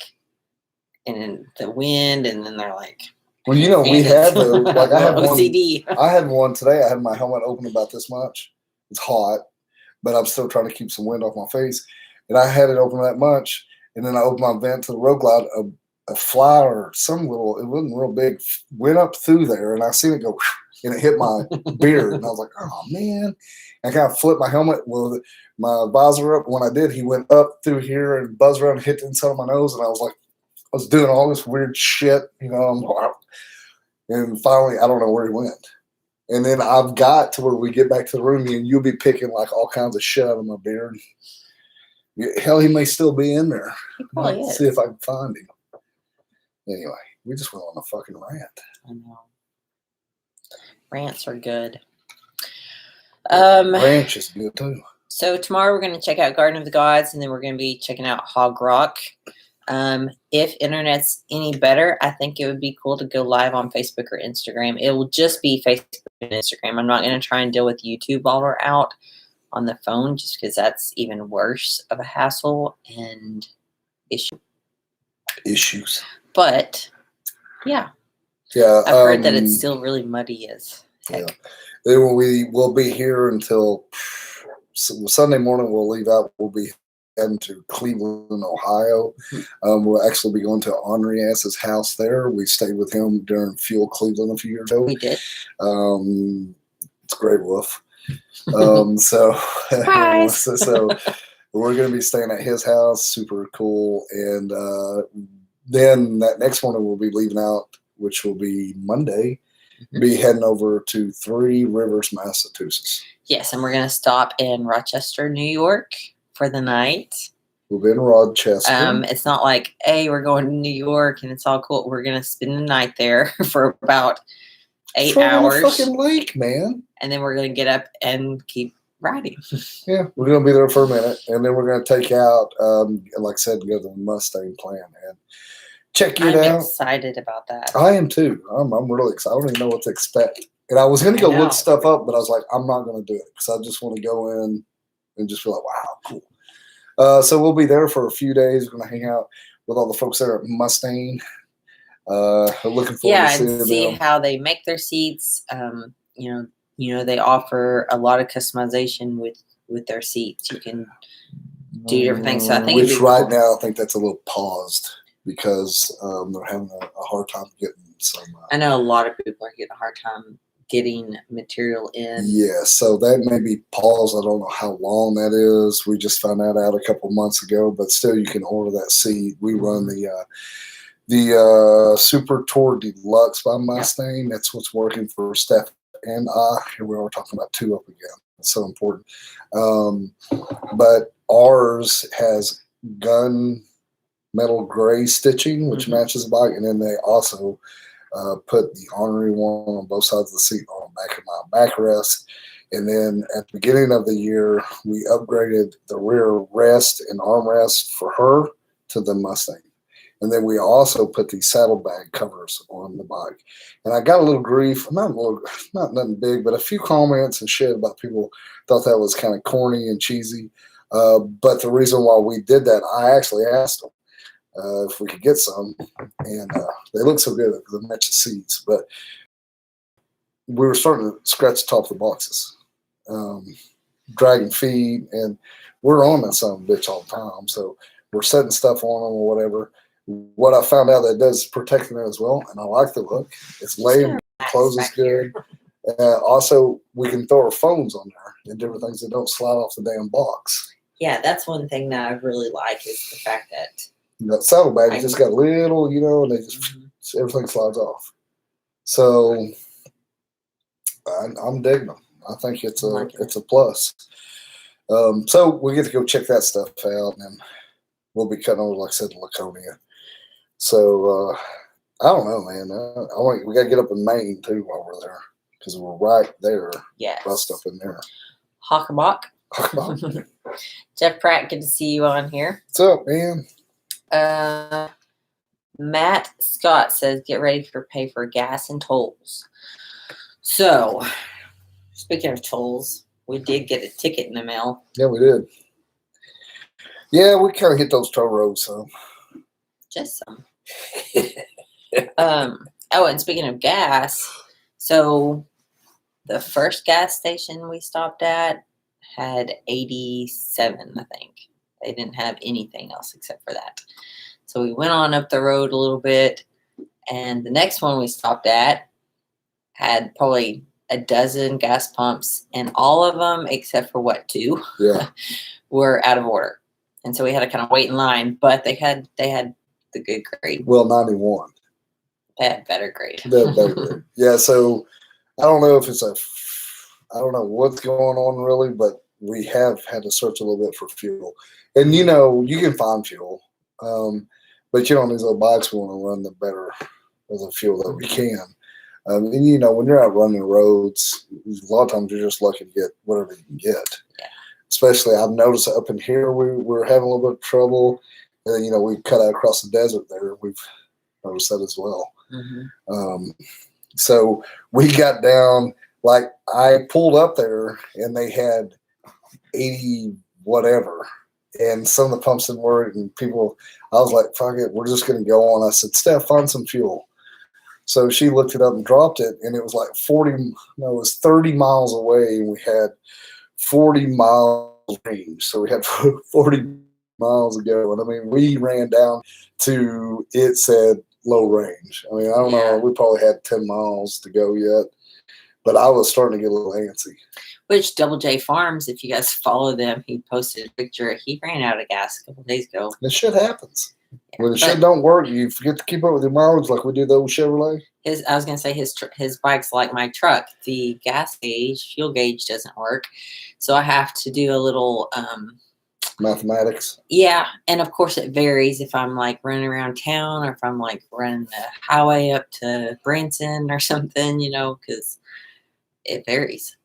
in the wind, and then they're like. Well, you know, we have those. Like I have OCD. I had one today. I had my helmet open about this much. It's hot, but I'm still trying to keep some wind off my face. And I had it open that much, and then I opened my vent to the road glide. A fly or some little, it wasn't real big, went up through there, and I seen it go, and it hit my beard, and I was like, oh man! I kind of flipped my helmet with my visor up. When I did, he went up through here and buzzed around and hit the inside of my nose, and I was like, I was doing all this weird shit, you know. And finally, I don't know where he went. And then I've got to where we get back to the room, and you'll be picking like all kinds of shit out of my beard. Hell, he may still be in there. Let's see if I can find him. Anyway, we just went on a fucking rant. I know. Rants are good. Ranch is good too. So tomorrow we're going to check out Garden of the Gods, and then we're going to be checking out Hogrock. If internet's any better, I think it would be cool to go live on Facebook or Instagram. It will just be Facebook and Instagram. I'm not going to try and deal with YouTube while we're out on the phone, just because that's even worse of a hassle and issues. But yeah, I've heard that it's still really muddy as heck. Yeah. Then we will be here until Sunday morning. We'll leave out. We'll be heading to Cleveland, Ohio. We'll actually be going to Ornery Ass's house there. We stayed with him during Fuel Cleveland a few years ago. We did. It's a great wolf. So we're going to be staying at his house. Super cool. And then that next morning we'll be leaving out, which will be Monday. Be heading over to Three Rivers, Massachusetts. Yes, and we're going to stop in Rochester, New York for the night. We'll be in Rochester. It's not like, hey, we're going to New York and it's all cool. We're going to spend the night there for about 8 hours. On a fucking lake, man. And then we're going to get up and keep riding. Yeah, we're going to be there for a minute, and then we're going to take out, like I said, go to the Mustang plant and check it out. I'm excited about that. I am too. I'm really excited. I don't even know what to expect. And I was going to go look stuff up, but I was like, I'm not going to do it because I just want to go in and just feel like, wow, cool. So we'll be there for a few days. We're going to hang out with all the folks there at Mustang. Looking forward to seeing and see how they make their seats. You know, they offer a lot of customization with their seats. You can do different things. So I think now I think that's a little paused because they're having a hard time getting some. I know a lot of people are getting a hard time getting material in. Yeah, so that may be paused. I don't know how long that is. We just found that out a couple months ago, but still you can order that seat. We run the Super Tour Deluxe by Mustang. Yep. That's what's working for Steph and I. Here we are talking about two up again. It's so important. But ours has gun metal gray stitching, which matches the bike, and then they also put the Ornery One on both sides of the seat on the back of my backrest. And then at the beginning of the year, we upgraded the rear rest and armrest for her to the Mustang. And then we also put these saddlebag covers on the bike. And I got a little grief, not nothing big, but a few comments and shit about people thought that was kind of corny and cheesy. But the reason why we did that, I actually asked them if we could get some. And they look so good because they match the seats. But we were starting to scratch the top of the boxes. Dragging feet, and we're on that son of a bitch all the time. So we're setting stuff on them or whatever. What I found out that does protecting it as well, and I like the look. It's laying, closes good. Also, we can throw our phones on there and different things that don't slide off the damn box. Yeah, that's one thing that I really like is the fact that saddlebag just got little, and they just everything slides off. So I'm digging them. I think it's Like it. it's a plus. So we get to go check that stuff out, and then we'll be cutting over, like I said, to Laconia. So I don't know, man. We got to get up in Maine too while we're there, because we're right there. Yes. Bust up in there. Hogrock. Jeff Pratt, good to see you on here. What's up, man? Matt Scott says, get ready for pay for gas and tolls. So, speaking of tolls, we did get a ticket in the mail. Yeah, we did. Yeah, we kind of hit those toll roads, so. Just some. Oh, and speaking of gas, so the first gas station we stopped at had 87, I think. They didn't have anything else except for that. So we went on up the road a little bit, and the next one we stopped at had probably a dozen gas pumps, and all of them, except for two, were out of order. And so we had to kind of wait in line, but they had the good grade. Well, 91. They had better grade. Better grade. Yeah, so I don't know if I don't know what's going on really, but we have had to search a little bit for fuel. And you can find fuel. But on these little bikes, we want to run the better of the fuel that we can. And when you're out running roads, a lot of times you're just lucky to get whatever you can get. Yeah. Especially, I've noticed up in here we're having a little bit of trouble. And we cut out across the desert there. We've noticed that as well. Mm-hmm. So we got down, like I pulled up there and they had 80 whatever. And some of the pumps didn't work, and I was like, fuck it, we're just going to go on. I said, Steph, find some fuel. So she looked it up and dropped it, and it was like 30 miles away, and we had 40 miles range. So we had 40 miles to go. And I mean, we ran down to, it said low range. I mean, I don't know, we probably had 10 miles to go yet, but I was starting to get a little antsy. Which Double J Farms, if you guys follow them, he posted a picture. He ran out of gas a couple days ago. This shit happens. When the shit don't work, you forget to keep up with your mileage like we did the old Chevrolet. I was going to say his bike's like my truck. The fuel gauge doesn't work. So I have to do a little mathematics. Yeah. And of course it varies if I'm like running around town or if I'm like running the highway up to Branson or something, because it varies.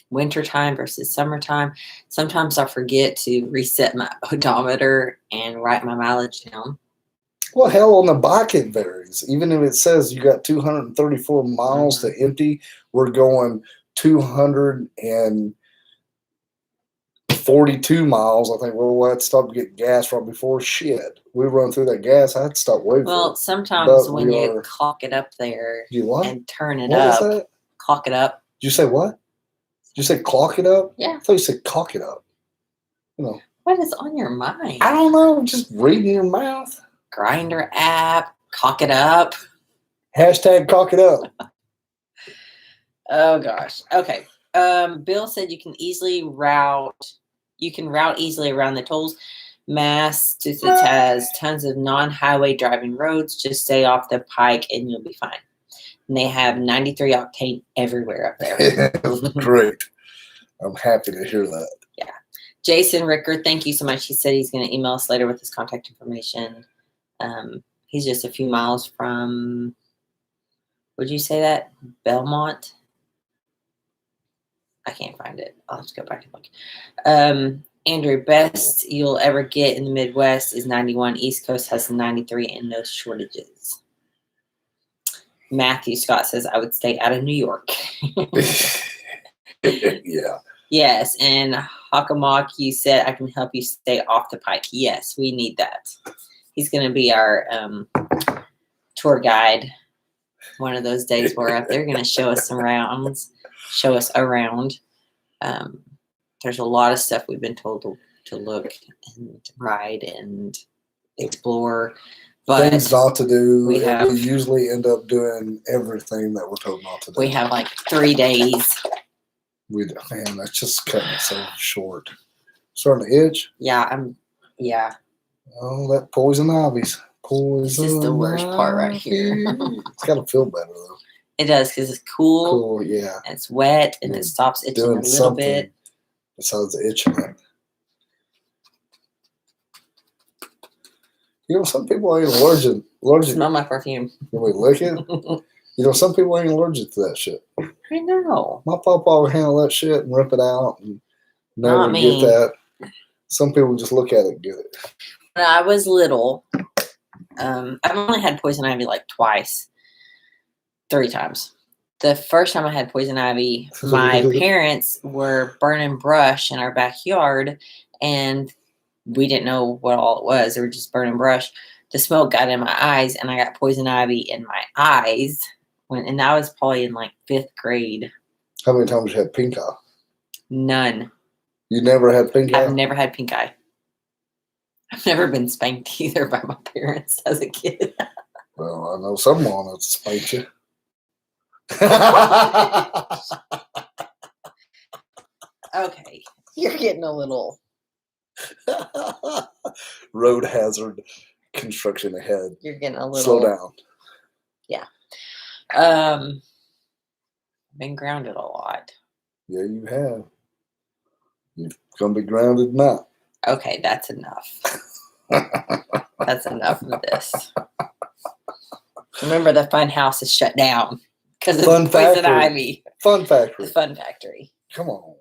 Wintertime versus summertime. Sometimes I forget to reset my odometer and write my mileage down. Well, hell, on the bike it varies. Even if it says you got 234 miles to empty, we're going 242 miles. I think, well, I had to stop to get gas right before. Shit, we run through that gas. I had to stop waiting. Well, sometimes when you clock it up there and turn it up, what is that? Clock it up. Did you say what? Did you say clock it up? Yeah. I thought you said cock it up. What is on your mind? I don't know. Just reading your mouth. Grinder app. Cock it up. Hashtag cock it up. Oh gosh. Okay. Bill said you can route easily around the tolls. Massachusetts has tons of non-highway driving roads. Just stay off the pike and you'll be fine. And they have 93 octane everywhere up there. Great. I'm happy to hear that. Yeah. Jason Rickard, thank you so much. He said he's going to email us later with his contact information. He's just a few miles from, would you say that? Belmont? I can't find it. I'll have to go back and look. Andrew, best you'll ever get in the Midwest is 91. East Coast has 93 and no shortages. Matthew Scott says, I would stay out of New York. Yeah. Yes. And Hakamak, you said, I can help you stay off the pike. Yes, we need that. He's going to be our tour guide one of those days we're up there. Going to show us around. There's a lot of stuff we've been told to look and ride and explore. But things not to do. We usually end up doing everything that we're told not to do. We have like 3 days. Man, that's just cutting it so short. Starting to itch. Yeah, yeah. Oh, that poison ivy's. Poison. This is the worst part right here. It's got to feel better though. It does because it's cool. Cool, yeah. And it's wet and it stops itching a little bit. Besides the itching. You know, some people ain't allergic. Smell my perfume. Can we lick it? You know, some people ain't allergic to that shit. I know. My papa will handle that shit and rip it out and never get that. Some people just look at it and get it. When I was little, I've only had poison ivy like twice, 3 times. The first time I had poison ivy, my parents were burning brush in our backyard, and we didn't know what all it was. They were just burning brush. The smoke got in my eyes, and I got poison ivy in my eyes. And I was probably in like 5th grade. How many times you had pink eye? None. You never had pink eye? I've never had pink eye. I've never been spanked either by my parents as a kid. Well, I know someone that spanked you. Okay, you're getting a little road hazard construction ahead. You're getting a little slow down. Yeah. Been grounded a lot. Yeah, you have. You're gonna be grounded now. Okay, that's enough. That's enough of this. Remember, the fun house is shut down because of poison ivy. Fun factory. The fun factory. Come on.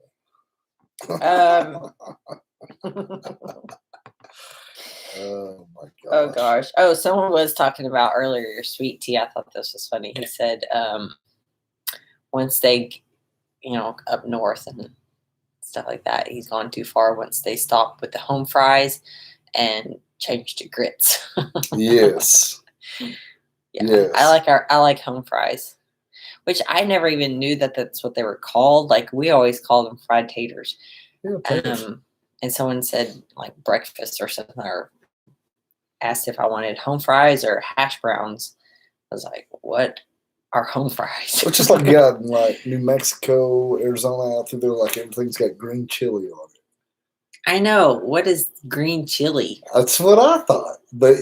Oh my gosh. Oh gosh. Oh, someone was talking about earlier your sweet tea. I thought this was funny. He said once they, up north and stuff like that, he's gone too far once they stop with the home fries and change to grits. Yes. Yeah. Yes. I like home fries, which I never even knew that that's what they were called. Like, we always called them fried taters. Yeah, taters. And someone said like breakfast or something, or asked if I wanted home fries or hash browns. I was like, what are home fries? Which is like, yeah, in like New Mexico, Arizona, out through there, like everything's got green chili on it. I know. What is green chili? That's what I thought. But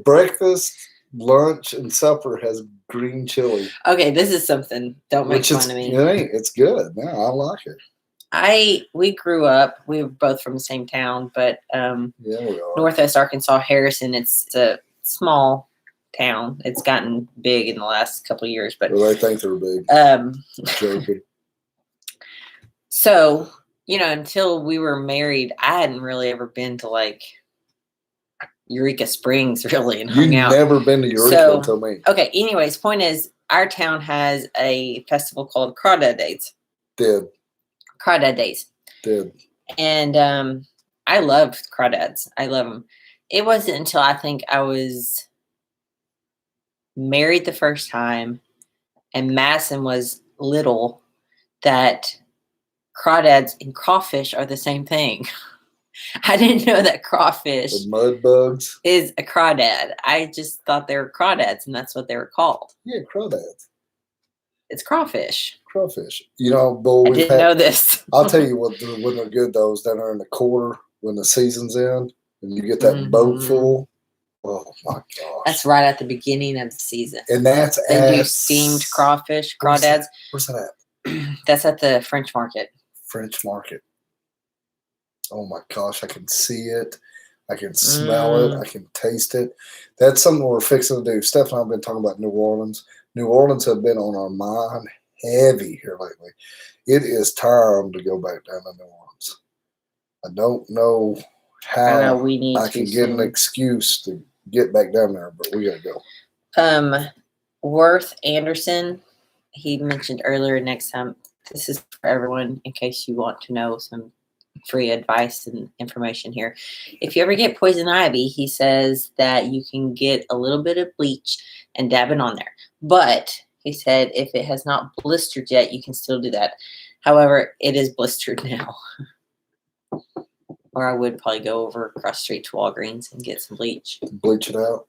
breakfast, lunch, and supper has green chili. Okay, this is something. Don't make fun of me. It's good. No, I like it. We grew up. We were both from the same town, but yeah, we are. Northwest Arkansas, Harrison. It's a small town. It's gotten big in the last couple of years, but well, they think they're big. Joking. So, until we were married, I hadn't really ever been to like Eureka Springs really and hung out. You've never been to Eureka until me. Okay, anyways, point is, our town has a festival called Crawdad Days. Crawdad Days. And I love crawdads. I love them. It wasn't until I think I was married the first time and Madison was little that crawdads and crawfish are the same thing. I didn't know that crawfish the mud bugs is a crawdad. I just thought they were crawdads, and that's what they were called. Yeah, crawdads. It's crawfish. Crawfish. Boy, I didn't know this. I'll tell you what, when they're good, though, is down there in the quarter when the season's in and you get that boat full. Oh my gosh. That's right at the beginning of the season. And that's they do steamed crawfish, crawdads. Where's that at? That's at the French Market. French Market. Oh my gosh, I can see it. I can smell it. I can taste it. That's something we're fixing to do. Steph and I have been talking about New Orleans. New Orleans have been on our mind heavy here lately. It is time to go back down to New Orleans. I don't know how I can get an excuse to get back down there, but we gotta go. Worth Anderson, he mentioned earlier, next time, this is for everyone in case you want to know some free advice and information here. If you ever get poison ivy, he says that you can get a little bit of bleach and dab it on there. But he said if it has not blistered yet, you can still do that. However, it is blistered now. Or I would probably go over across the street to Walgreens and get some bleach. Bleach it out.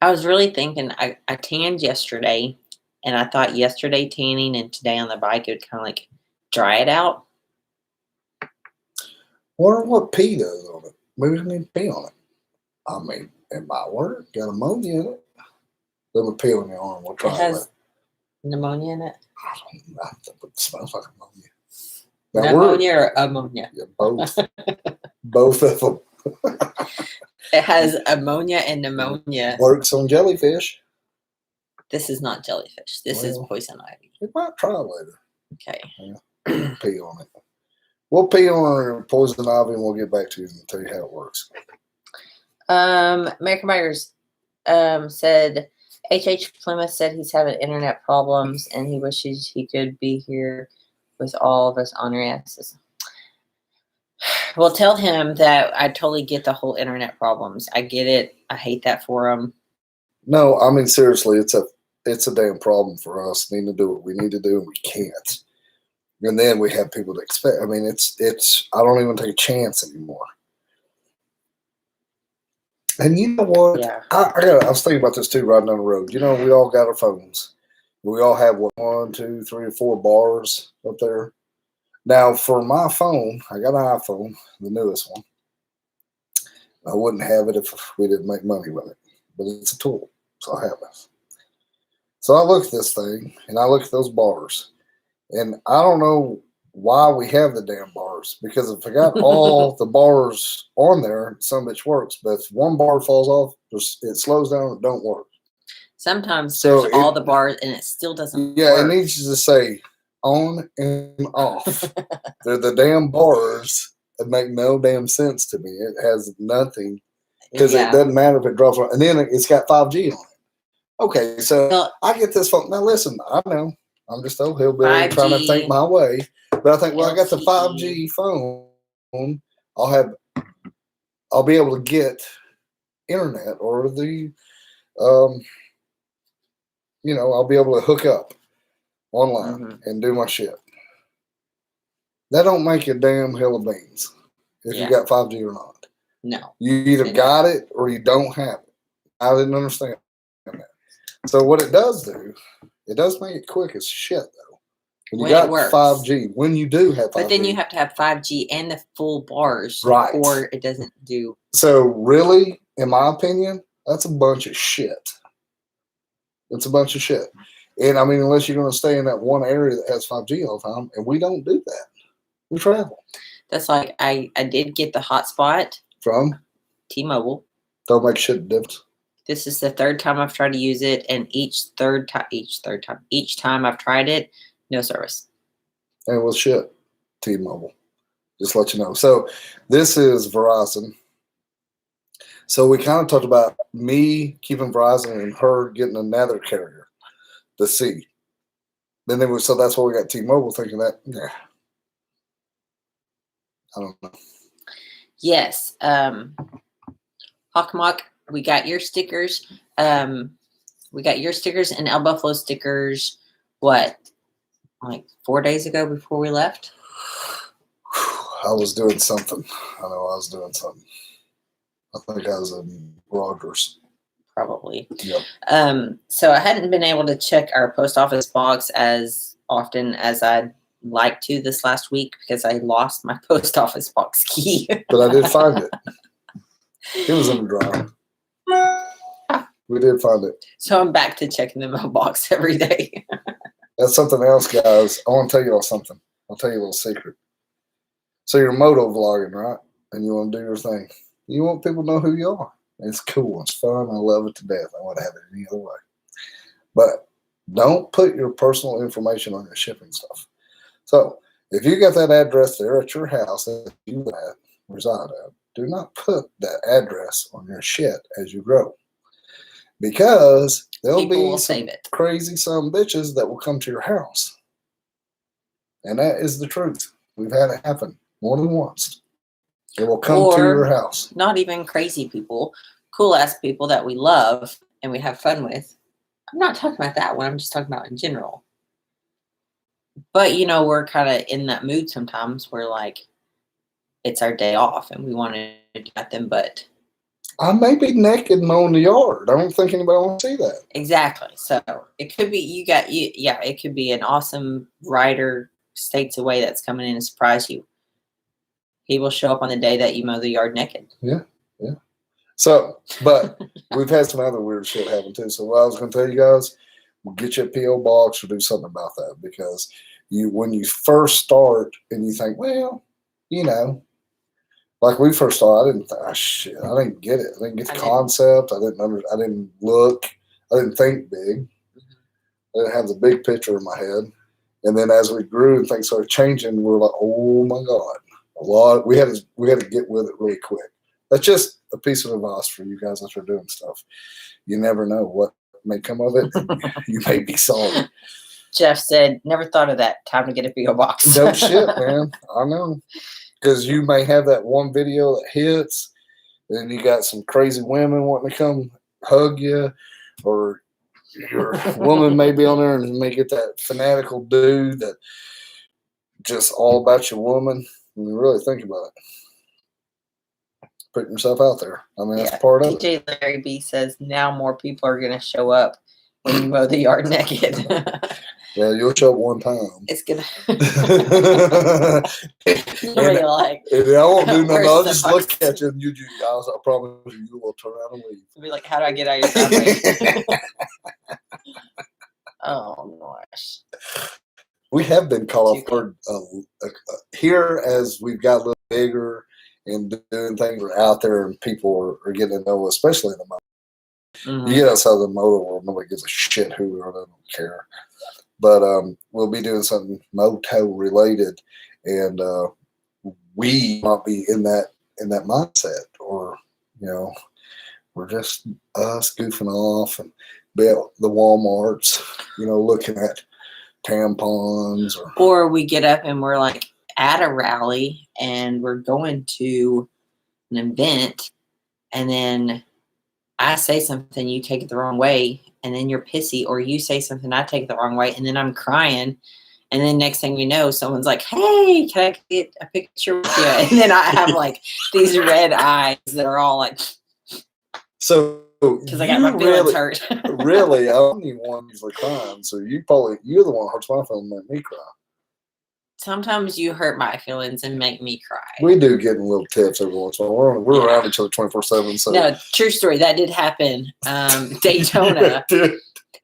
I was really thinking, I tanned yesterday, and I thought yesterday tanning and today on the bike, it would kind of like dry it out. Wonder what pee does on it. Maybe we need pee on it. I mean, it might work. Got ammonia in it. Let me pee on your arm. We'll try it. Pneumonia in it? I don't know. It smells like ammonia. Now, Pneumonia or ammonia? Yeah, both. Both of them. It has ammonia and pneumonia. Works on jellyfish. This is not jellyfish. This is poison ivy. We might try later. Okay. Yeah. Pee on it. We'll pee on poison ivy and we'll get back to you and tell you how it works. American Myers said H.H. Plymouth said he's having internet problems and he wishes he could be here with all of us honorary access. Well, tell him that I totally get the whole internet problems. I get it. I hate that for him. No, I mean, seriously, it's a damn problem for us. Need to do what we need to do and we can't. And then we have people to expect. I mean, it's I don't even take a chance anymore. And you know what? Yeah. I was thinking about this too, riding down the road. You know, we all got our phones. We all have 1, 2, 3, or 4 bars up there. Now, for my phone, I got an iPhone, the newest one. I wouldn't have it if we didn't make money with it, but it's a tool, so I have it. So I look at this thing, and I look at those bars, and I don't know why we have the damn bars, because if I got all the bars on there, some bitch works, but if one bar falls off, it slows down, it don't work. Sometimes there's all the bars, and it still doesn't work. It needs to say on and off. They're the damn bars that make no damn sense to me. It has nothing, because it doesn't matter if it drops on, and then it's got 5G on it. Okay, so I get this phone. Now listen, I know I'm just old hillbilly trying to think my way, but I think, well, I got the 5G phone. I'll be able to get internet, or the I'll be able to hook up online and do my shit. That don't make a damn hill of beans if you got 5G or not. No. You either got it or you don't have it. I didn't understand that. So what it does do, it does make it quick as shit, though. When you got 5G, when you do have 5G. But then you have to have 5G and the full bars, right, or it doesn't do. So really, in my opinion, that's a bunch of shit. It's a bunch of shit. And I mean, unless you're going to stay in that one area that has 5G all the time, and we don't do that. We travel. That's like, I did get the hotspot from T-Mobile. Don't make shit difference. This is the 3rd time I've tried to use it, and each time I've tried it, no service. And it was shit. T-Mobile. Just let you know. So this is Verizon. So we kind of talked about me keeping Verizon and her getting another carrier, the C. Then so that's why we got T-Mobile, thinking that, I don't know. Yes. Hawkmock, we got your stickers. We got your stickers and El Buffalo stickers, what, like 4 days ago before we left? I was doing something. I know I was doing something. I think I was in Rogers. Probably. Yep. So I hadn't been able to check our post office box as often as I'd like to this last week because I lost my post office box key. But I did find it. It was in the drawer. We did find it. So I'm back to checking the mailbox every day. That's something else, guys. I want to tell you all something. I'll tell you a little secret. So you're motovlogging, right? And you want to do your thing. You want people to know who you are. It's cool. It's fun. I love it to death. I wouldn't have it any other way. But don't put your personal information on your shipping stuff. So if you got that address there at your house that you reside at, do not put that address on your shit as you grow. Because there'll be some crazy some bitches that will come to your house. And that is the truth. We've had it happen more than once. They will come to your house. Not even crazy people, cool ass people that we love and we have fun with. I'm not talking about that one. I'm just talking about in general. But, you know, we're kind of in that mood sometimes where, like, it's our day off and we want to get them, but I may be naked mowing the yard. I don't think anybody wants to see that. Exactly. So it could be it could be an awesome rider states away that's coming in to surprise you. He will show up on the day that you mow the yard naked. Yeah, yeah. So, but we've had some other weird shit happen too. So what I was going to tell you guys, we'll get you a P.O. box or do something about that, because when you first start and you think, well, you know, like we first started, I didn't get it. I didn't get the concept. I didn't look. I didn't think big. I didn't have the big picture in my head. And then as we grew and things started changing, we're like, oh my God, we had to get with it really quick. That's just a piece of advice for you guys that are doing stuff. You never know what may come of it. You may be sorry. Jeff said, never thought of that. Time to get a P.O. box. No shit, man. I know. Because you may have that one video that hits, and you got some crazy women wanting to come hug you, or your woman may be on there and may get that fanatical dude that just all about your woman. When you really think about it, putting yourself out there. I mean, that's part of it. DJ Larry B says now more people are going to show up when you mow the yard naked. Yeah, you'll show up one time. It's gonna. And I won't do nothing. I'll just look at you and I promise you will turn around and leave. You'll be like, how do I get out of your driveway? Oh gosh. We have been caught off guard here as we've got a little bigger and doing things out there, and people are getting to know, especially in the moto. Mm-hmm. You get outside the moto world, nobody gives a shit who we are. They don't care. But we'll be doing something moto related, and we might be in that mindset, or we're just us goofing off and be at the Walmarts, looking at tampons, or we get up and we're like at a rally and we're going to an event, and then I say something, you take it the wrong way, and then you're pissy, or you say something, I take it the wrong way, and then I'm crying, and then next thing you know, someone's like, hey, can I get a picture with you? And then I have like these red eyes that are all like, so because I got my feelings hurt. Really, I'm the one usually crying, so you're the one who hurts my feelings and make me cry. Sometimes you hurt my feelings and make me cry. We do get in little tips every once in a while. We're around each other 24/7. So. No, true story. That did happen. Daytona.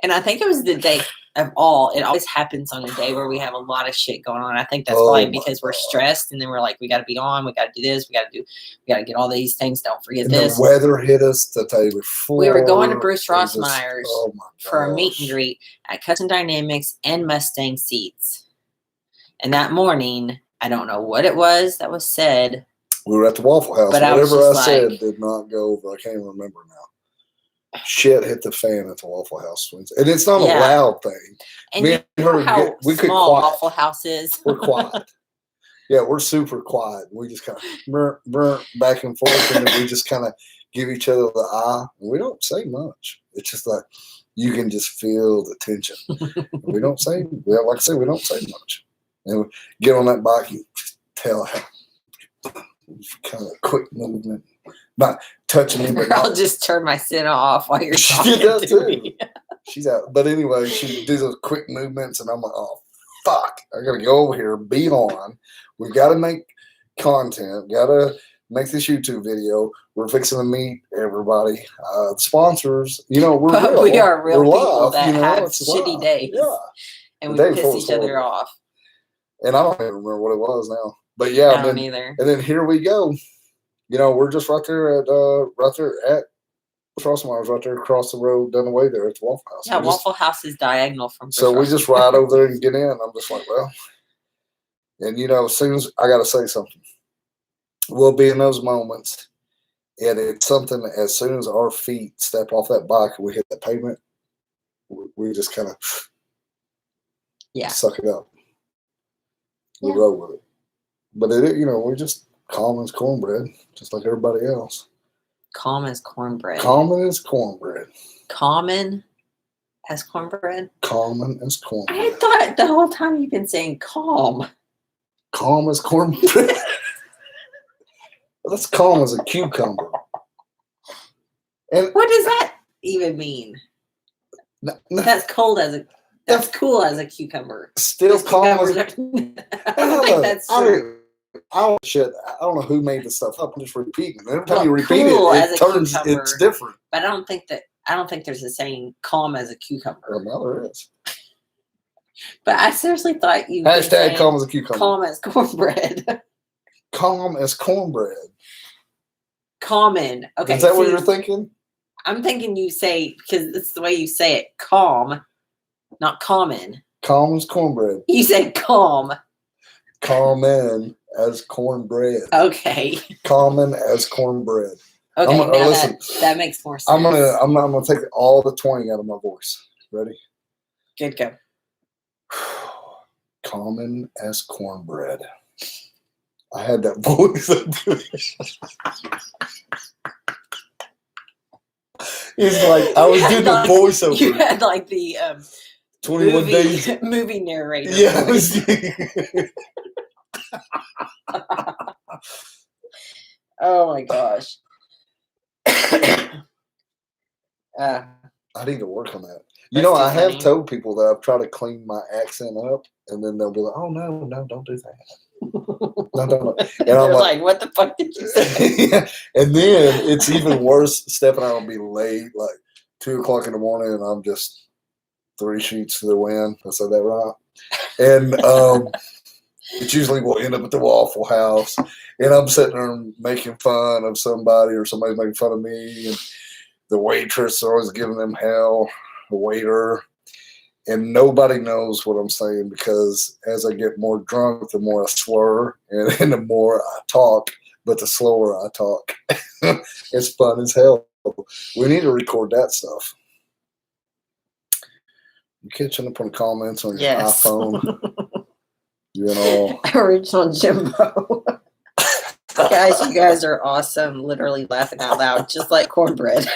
And I think it was the day of all. It always happens on a day where we have a lot of shit going on. I think that's probably because we're stressed, and then we're like, we got to be on. We got to do this. We got to get all these things. Don't forget this. The weather hit us the day before. We were going to Bruce Rossmeyer's for a meet and greet at Custom Dynamics and Mustang Seats. And that morning, I don't know what it was that was said. We were at the Waffle House. Whatever I said did not go over. I can't remember now. Shit hit the fan at the Waffle House. And it's not a loud thing. And me and her, we could quiet. Waffle House is. We're quiet. Yeah, we're super quiet. We just kind of back and forth, and then we just kind of give each other the eye. And we don't say much. It's just like you can just feel the tension. We don't say, like I said, we don't say much. And we get on that bike and tell how kind of quick movement, not touching me. But I'll just turn my center off while you're talking to me. She's out. But anyway, she does those quick movements, and I'm like, oh, fuck. I got to go over here, be on. We've got to make content, got to make this YouTube video. We're fixing to meet everybody. The sponsors, we're real. We are real we're people live, that have shitty days. Yeah. And we piss each other off. And I don't even remember what it was now. But yeah, I don't either. And then here we go. We're just right there at Rossmeyer's, right there across the road, down the way there at the Waffle House. Yeah, Waffle House is diagonal from. So we just ride over there and get in. I'm just like, well, and as soon as I got to say something, we'll be in those moments, and it's something that as soon as our feet step off that bike and we hit the pavement, we just kind of suck it up. We roll with it. But we're just calm as cornbread, just like everybody else. Calm as cornbread. Common as cornbread. Common as cornbread? Common as cornbread. I thought the whole time you've been saying calm. Calm as cornbread. That's calm as a cucumber. And what does that even mean? That's cold as a... That's cool as a cucumber. Still calm as I don't think that's true. I don't know who made this stuff up. I'm just repeating it. Every time you repeat it turns. It's different. But I don't think that I don't think there's a saying calm as a cucumber. Well, now there is. But I seriously thought you Hashtag calm as a cucumber. Calm as cornbread. Calm as cornbread. Common. Okay. Is that what you're thinking? I'm thinking you say, because it's the way you say it, calm, not common. Calm as cornbread. You said calm. Common as cornbread. Okay. Common as cornbread. Okay, now listen, that makes more sense. I'm gonna take all the twang out of my voice. Ready? Good, go. Common as cornbread. I had that voice. It's like I was doing the voiceover. You had like the 21 days movie narrator. Yeah. Oh my gosh. I need to work on that. You know, I have told people that I've tried to clean my accent up, and then they'll be like, "Oh no, don't do that." No. And They're I'm like, "What the fuck did you say?" Yeah. And then it's even worse. Steph and I will be late, like 2 o'clock in the morning, and I'm just 3 sheets to the wind. I said that right. And it's usually we'll end up at the Waffle House, and I'm sitting there making fun of somebody, or somebody's making fun of me, and the waitress is always giving them hell, the waiter, and nobody knows what I'm saying, because as I get more drunk, the more I slur, and the more I talk, but the slower I talk. It's fun as hell. We need to record that stuff. You catching up on comments on your iPhone? You and all. Original Jimbo. Guys, you guys are awesome. Literally laughing out loud, just like cornbread.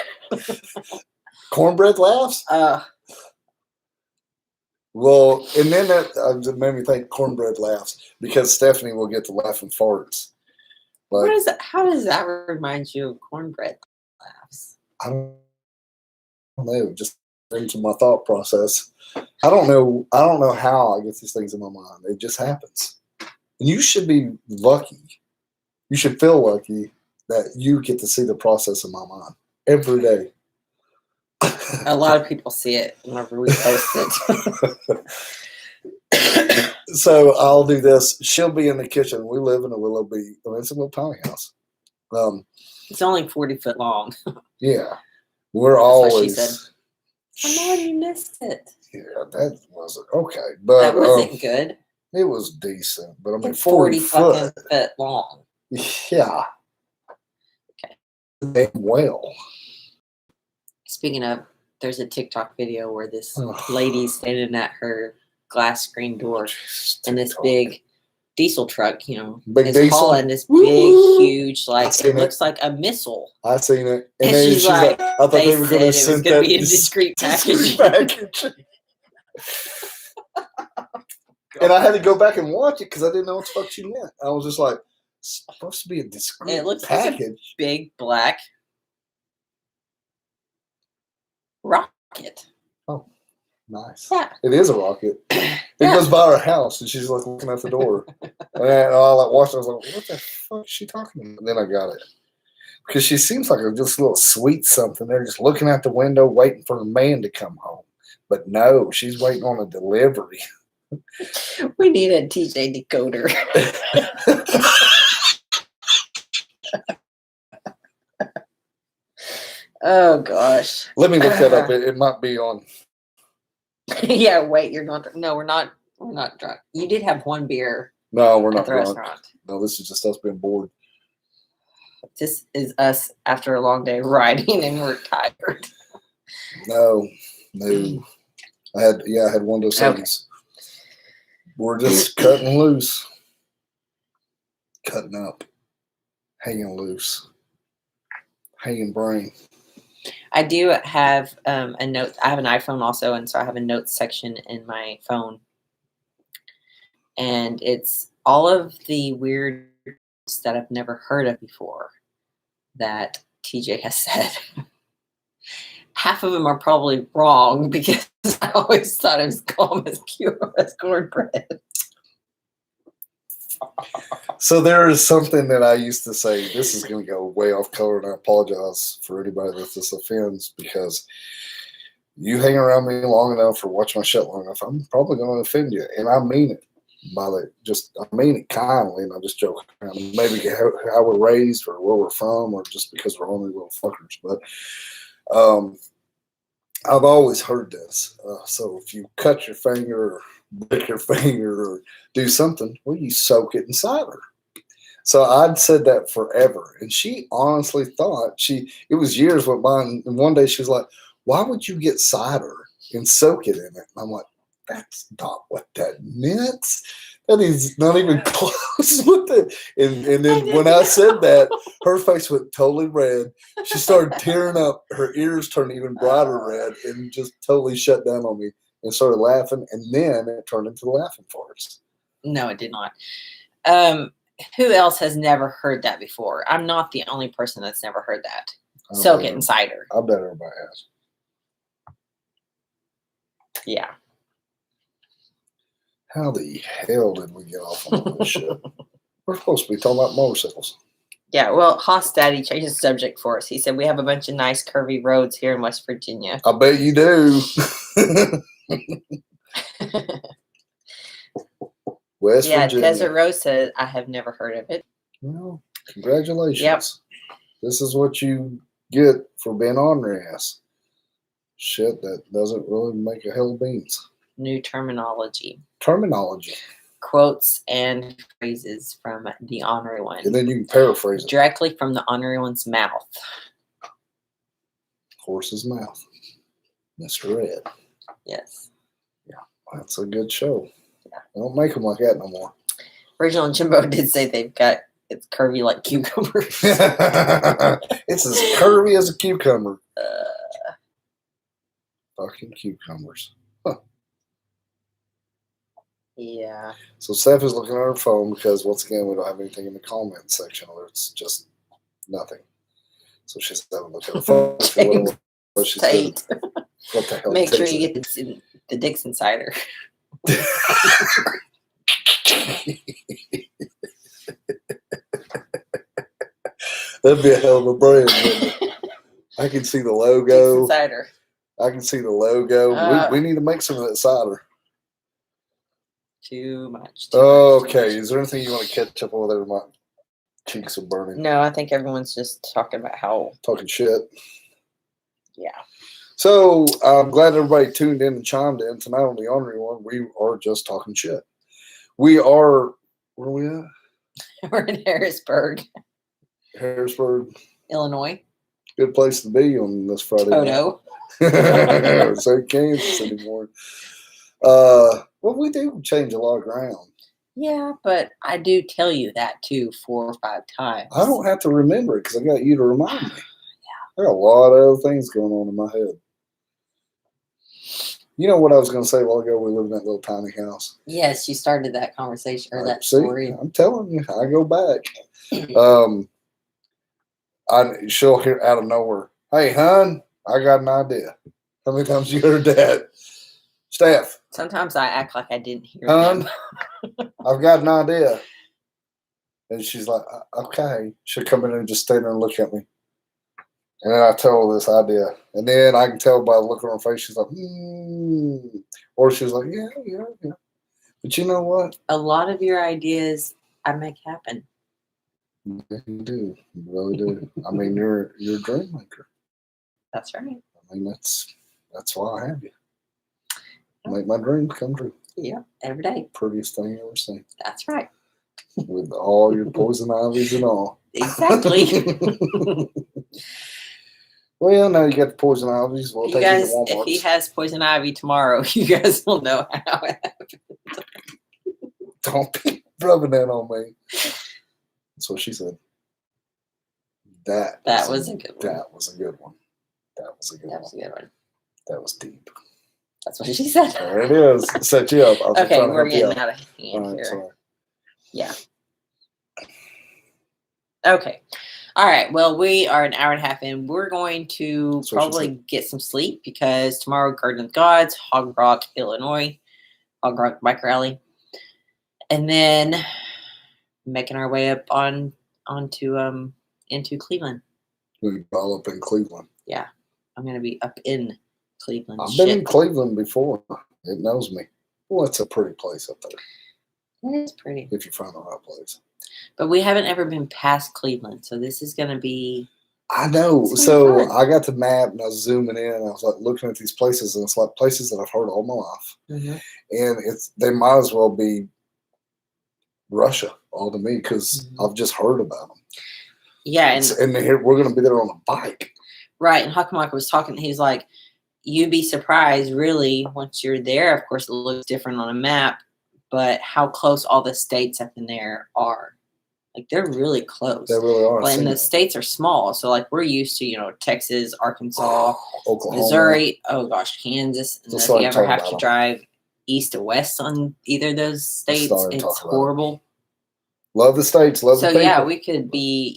Cornbread laughs? Well, and then that made me think cornbread laughs, because Stephanie will get the laughing farts. Like, what is that? How does that remind you of cornbread laughs? I don't know. Just into my thought process. I don't know how I get these things in my mind. It just happens. And you should be lucky. You should feel lucky that you get to see the process in my mind every day. A lot of people see it whenever we post it. So I'll do this. She'll be in the kitchen. We live in it's a little tiny house. It's only 40 foot long. Yeah. We're always. What she said. Oh, you missed it. Yeah, that wasn't okay. But that wasn't good. It was decent. But I mean, it's 40 foot long. Yeah. Okay. Well. Speaking of, there's a TikTok video where this lady's standing at her glass screen door in this big diesel truck, is hauling this big, huge, like it looks like a missile. I seen it. And she's like, I thought they were going to send that be a discreet package. And I had to go back and watch it because I didn't know what the fuck she meant. I was just like, it's supposed to be a discreet it looks package. Like a big black rocket. Oh, nice. Yeah. It is a rocket. It goes by her house, and she's like looking at the door. And I like watched it. I was like, what the fuck is she talking about? And then I got it. Because she seems like just a little sweet something. They're just looking out the window waiting for the man to come home. But no, she's waiting on a delivery. We need a TJ decoder. Oh gosh. Let me look that up. It might be on. Yeah, wait, you're not. No, we're not drunk. You did have one beer. No, we're not at the drunk. restaurant. No, this is just us being bored. This is us after a long day of riding and we're tired. No. I had one of those things. We're just cutting loose. Cutting up. Hanging loose. Hanging brain. I do have a note. I have an iPhone also, and so I have a notes section in my phone. And it's all of the weird that I've never heard of before that TJ has said. Half of them are probably wrong because I always thought it was calm as cornbread. So there is something that I used to say. This is going to go way off color, and I apologize for anybody that this offends, because you hang around me long enough or watch my shit long enough, I'm probably going to offend you, and I mean it. I mean it kindly, and I just joke around. Maybe how we're raised, or where we're from, or just because we're only little fuckers. But I've always heard this. So if you cut your finger, or break your finger, or do something, well, you soak it in cider. So I'd said that forever, and she honestly thought it was years went by, and one day she was like, "Why would you get cider and soak it in it?" And I'm like, "That's not what that meant. That is not even close with it." And then when I said that, her face went totally red. She started tearing up. Her ears turned even brighter red, and just totally shut down on me and started laughing. And then it turned into the laughing farts. No, it did not. Who else has never heard that before? I'm not the only person that's never heard that. Soak it in cider. I bet everybody has. Yeah. How the hell did we get off on all this shit? We're supposed to be talking about motorcycles. Yeah, well, Haas Daddy changed the subject for us. He said, we have a bunch of nice curvy roads here in West Virginia. I bet you do. West Virginia. Desert Rose said, I have never heard of it. Well, congratulations. Yep. This is what you get for being ornery ass. Shit, that doesn't really make a hell of beans. New terminology. Quotes and phrases from the Ornery One. And then you can paraphrase it. Directly from the Ornery One's mouth. Horse's mouth. Mr. Ed. Yes. Yeah, that's a good show. Yeah. They don't make them like that no more. Original Jimbo did say it's curvy like cucumbers. It's as curvy as a cucumber. Fucking cucumbers. Huh. Yeah. So Steph is looking at her phone because, once again, we don't have anything in the comment section, or it's just nothing. So she's having a look at her phone. What she said. What the hell? Make sure you get the Dixon cider. That'd be a hell of a brand, wouldn't it? I can see the logo. Dixon cider. I can see the logo. We need to make some of that cider. Too much. Okay. Is there anything you want to catch up on there? My cheeks are burning. No, I think everyone's just talking about how. Talking shit. Yeah. So I'm glad everybody tuned in and chimed in tonight on the Ornery One. We are just talking shit. We are. Where are we at? We're in Harrisburg, Illinois. Good place to be on this Friday night. no. So Kansas anymore. Well, we do change a lot of ground. Yeah, but I do tell you that too 4 or 5 times. I don't have to remember it because I got you to remind me. Yeah. I got a lot of other things going on in my head. You know what I was going to say a while ago? We live in that little tiny house. Yes, you started that conversation or that story. I'm telling you, I go back. She'll hear out of nowhere, "Hey, hon, I got an idea." How many times you heard that? Steph. Sometimes I act like I didn't hear hon, him. I've got an idea. And she's like, okay. She'll come in and just stand there and look at me. And then I tell her this idea. And then I can tell by the look on her face, she's like, Or she's like, yeah. But you know what? A lot of your ideas I make happen. Yeah, you do. You really do. I mean, you're a dream maker. That's right. I mean, that's why I have you. Make my dreams come true. Yeah, every day. Prettiest thing you ever seen. That's right. With all your poison ivies and all. Exactly. Well, now you got the poison ivies. We'll take guys, it to Walmart. if he has poison ivy tomorrow, you guys will know how it happened. Don't be rubbing that on me. That's what she said. That was a good one. That was a good one. That was a good one. That was deep. That's what she said. There it is. Set you up. Okay, we're getting out of hand here. Sorry. Yeah. Okay. All right. Well, we are an hour and a half in. We're going to probably get some sleep because tomorrow, Garden of Gods, Hogrock, Illinois, Hogrock Bike Rally. And then making our way up onto into Cleveland. We're all up in Cleveland. Yeah, I'm gonna be up in Cleveland. I've been in Cleveland before. It knows me. Well, it's a pretty place up there. It is pretty. If you find the right place. But we haven't ever been past Cleveland, so this is gonna be. I know. So I got the map and I was zooming in. And I was like looking at these places, and it's like places that I've heard all my life, and they might as well be Russia all to me because I've just heard about them. Yeah, and here we're going to be there on a bike. Right, and Hogrock was talking. He's like, "You'd be surprised, really, once you're there. Of course, it looks different on a map, but how close all the states up in there are." Like, they're really close. They really are. Well, and the states are small. So, like, we're used to, Texas, Arkansas, Oklahoma, Missouri, oh, gosh, Kansas. And if you ever have to drive east to west on either of those states, it's horrible. Love the states. Love the people. So, yeah, we could be,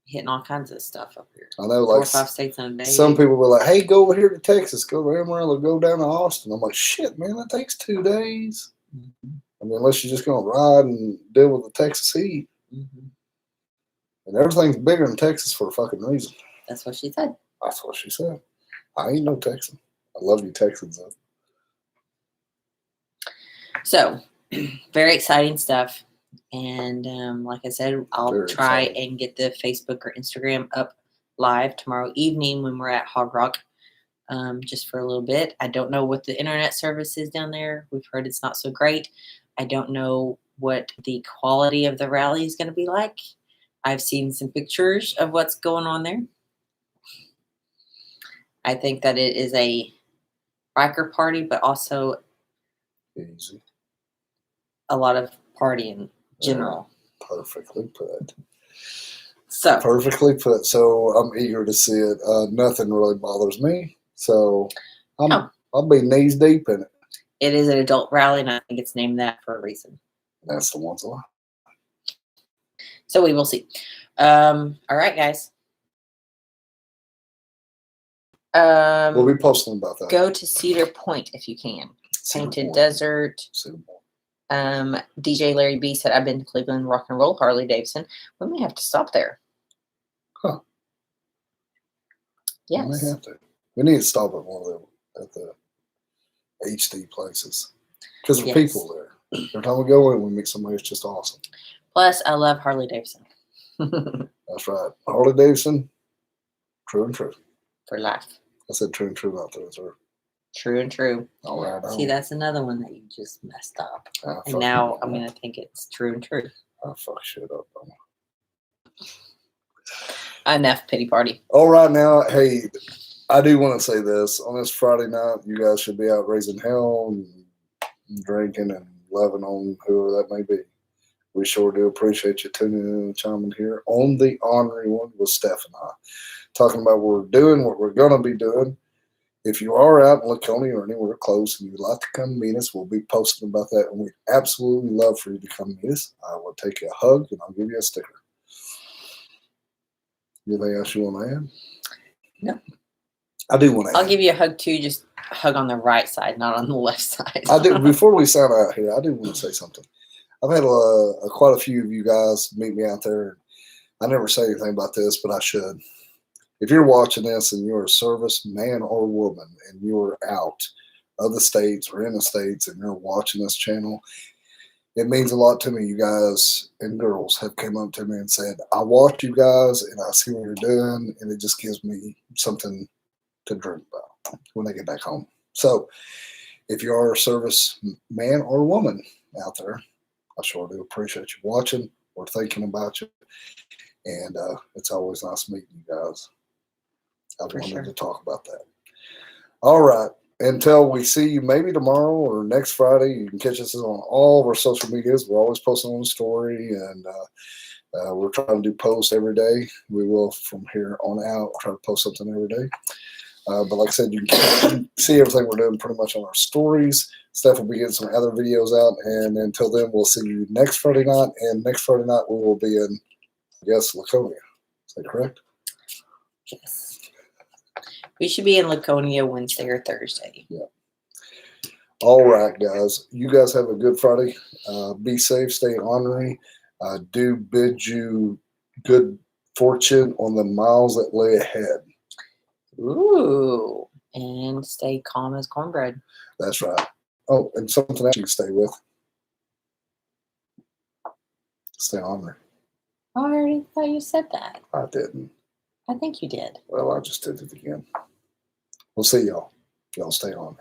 hitting all kinds of stuff up here. I know, 4 or 5 states in a day. Some people were like, hey, go over here to Texas. Go to Amarillo. Go down to Austin. I'm like, shit, man, that takes 2 days. I mean, unless you're just going to ride and deal with the Texas heat. And everything's bigger in Texas for a fucking reason. That's what she said. That's what she said. I ain't no Texan. I love you Texans, though. So, very exciting stuff. And like I said, I'll try and get the Facebook or Instagram up live tomorrow evening when we're at Hogrock. Just for a little bit. I don't know what the internet service is down there. We've heard it's not so great. I don't know what the quality of the rally is going to be like. I've seen some pictures of what's going on there. I think that it is a biker party, but also a lot of party in general. Perfectly put. So perfectly put. So I'm eager to see it. Nothing really bothers me. So I'll be knees deep in it. It is an adult rally, and I think it's named that for a reason. That's the one's lie. So we will see. All right, guys. We'll be posting about that. Go to Cedar Point if you can. Painted Desert. DJ Larry B said, I've been to Cleveland Rock and Roll Harley Davidson. We may have to stop there. Huh. Yes. We may have to. We need to stop at one of the HD places. Because there are people there. Every time we go in, we meet somebody who's just awesome. Plus, I love Harley Davidson. That's right. Harley Davidson, true and true. For life. I said true and true, not through and through. True and true. All right. See, that's another one that you just messed up. And now I'm going to think it's true and true. I fuck shit up. Enough pity party. All right, now, hey, I do want to say this. On this Friday night, you guys should be out raising hell and drinking and loving on whoever that may be. We sure do appreciate you tuning in and chiming here on the Ornery One with Steph and I. Talking about what we're doing, what we're going to be doing. If you are out in Laconia or anywhere close and you'd like to come meet us, we'll be posting about that. And we'd absolutely love for you to come meet us. I will take you a hug and I'll give you a sticker. Anything else you want to add? No. I do want to I'll give you a hug too, just hug on the right side, not on the left side. I do. Before we sign out here, I do want to say something. I've had quite a few of you guys meet me out there. I never say anything about this, but I should. If you're watching this and you're a service man or woman and you're out of the States or in the States and you're watching this channel, it means a lot to me. You guys and girls have come up to me and said, I watch you guys and I see what you're doing, and it just gives me something to dream about when I get back home. So if you are a service man or woman out there, I sure do appreciate you watching or thinking about you. And it's always nice meeting you guys. I wanted to talk about that. All right. Until we see you maybe tomorrow or next Friday, you can catch us on all of our social medias. We're always posting on the story, and we're trying to do posts every day. We will from here on out try to post something every day. But like I said, you can see everything we're doing pretty much on our stories. Steph will be getting some other videos out. And until then, we'll see you next Friday night. And next Friday night, we will be in, I guess, Laconia. Is that correct? Yes. We should be in Laconia Wednesday or Thursday. Yeah. All right, guys. You guys have a good Friday. Be safe. Stay ornery. I do bid you good fortune on the miles that lay ahead. Ooh. And stay calm as cornbread. That's right. Oh, and something else you can stay with. Stay ornery. Oh, I already thought you said that. I didn't. I think you did. Well, I just did it again. We'll see y'all. Y'all stay on.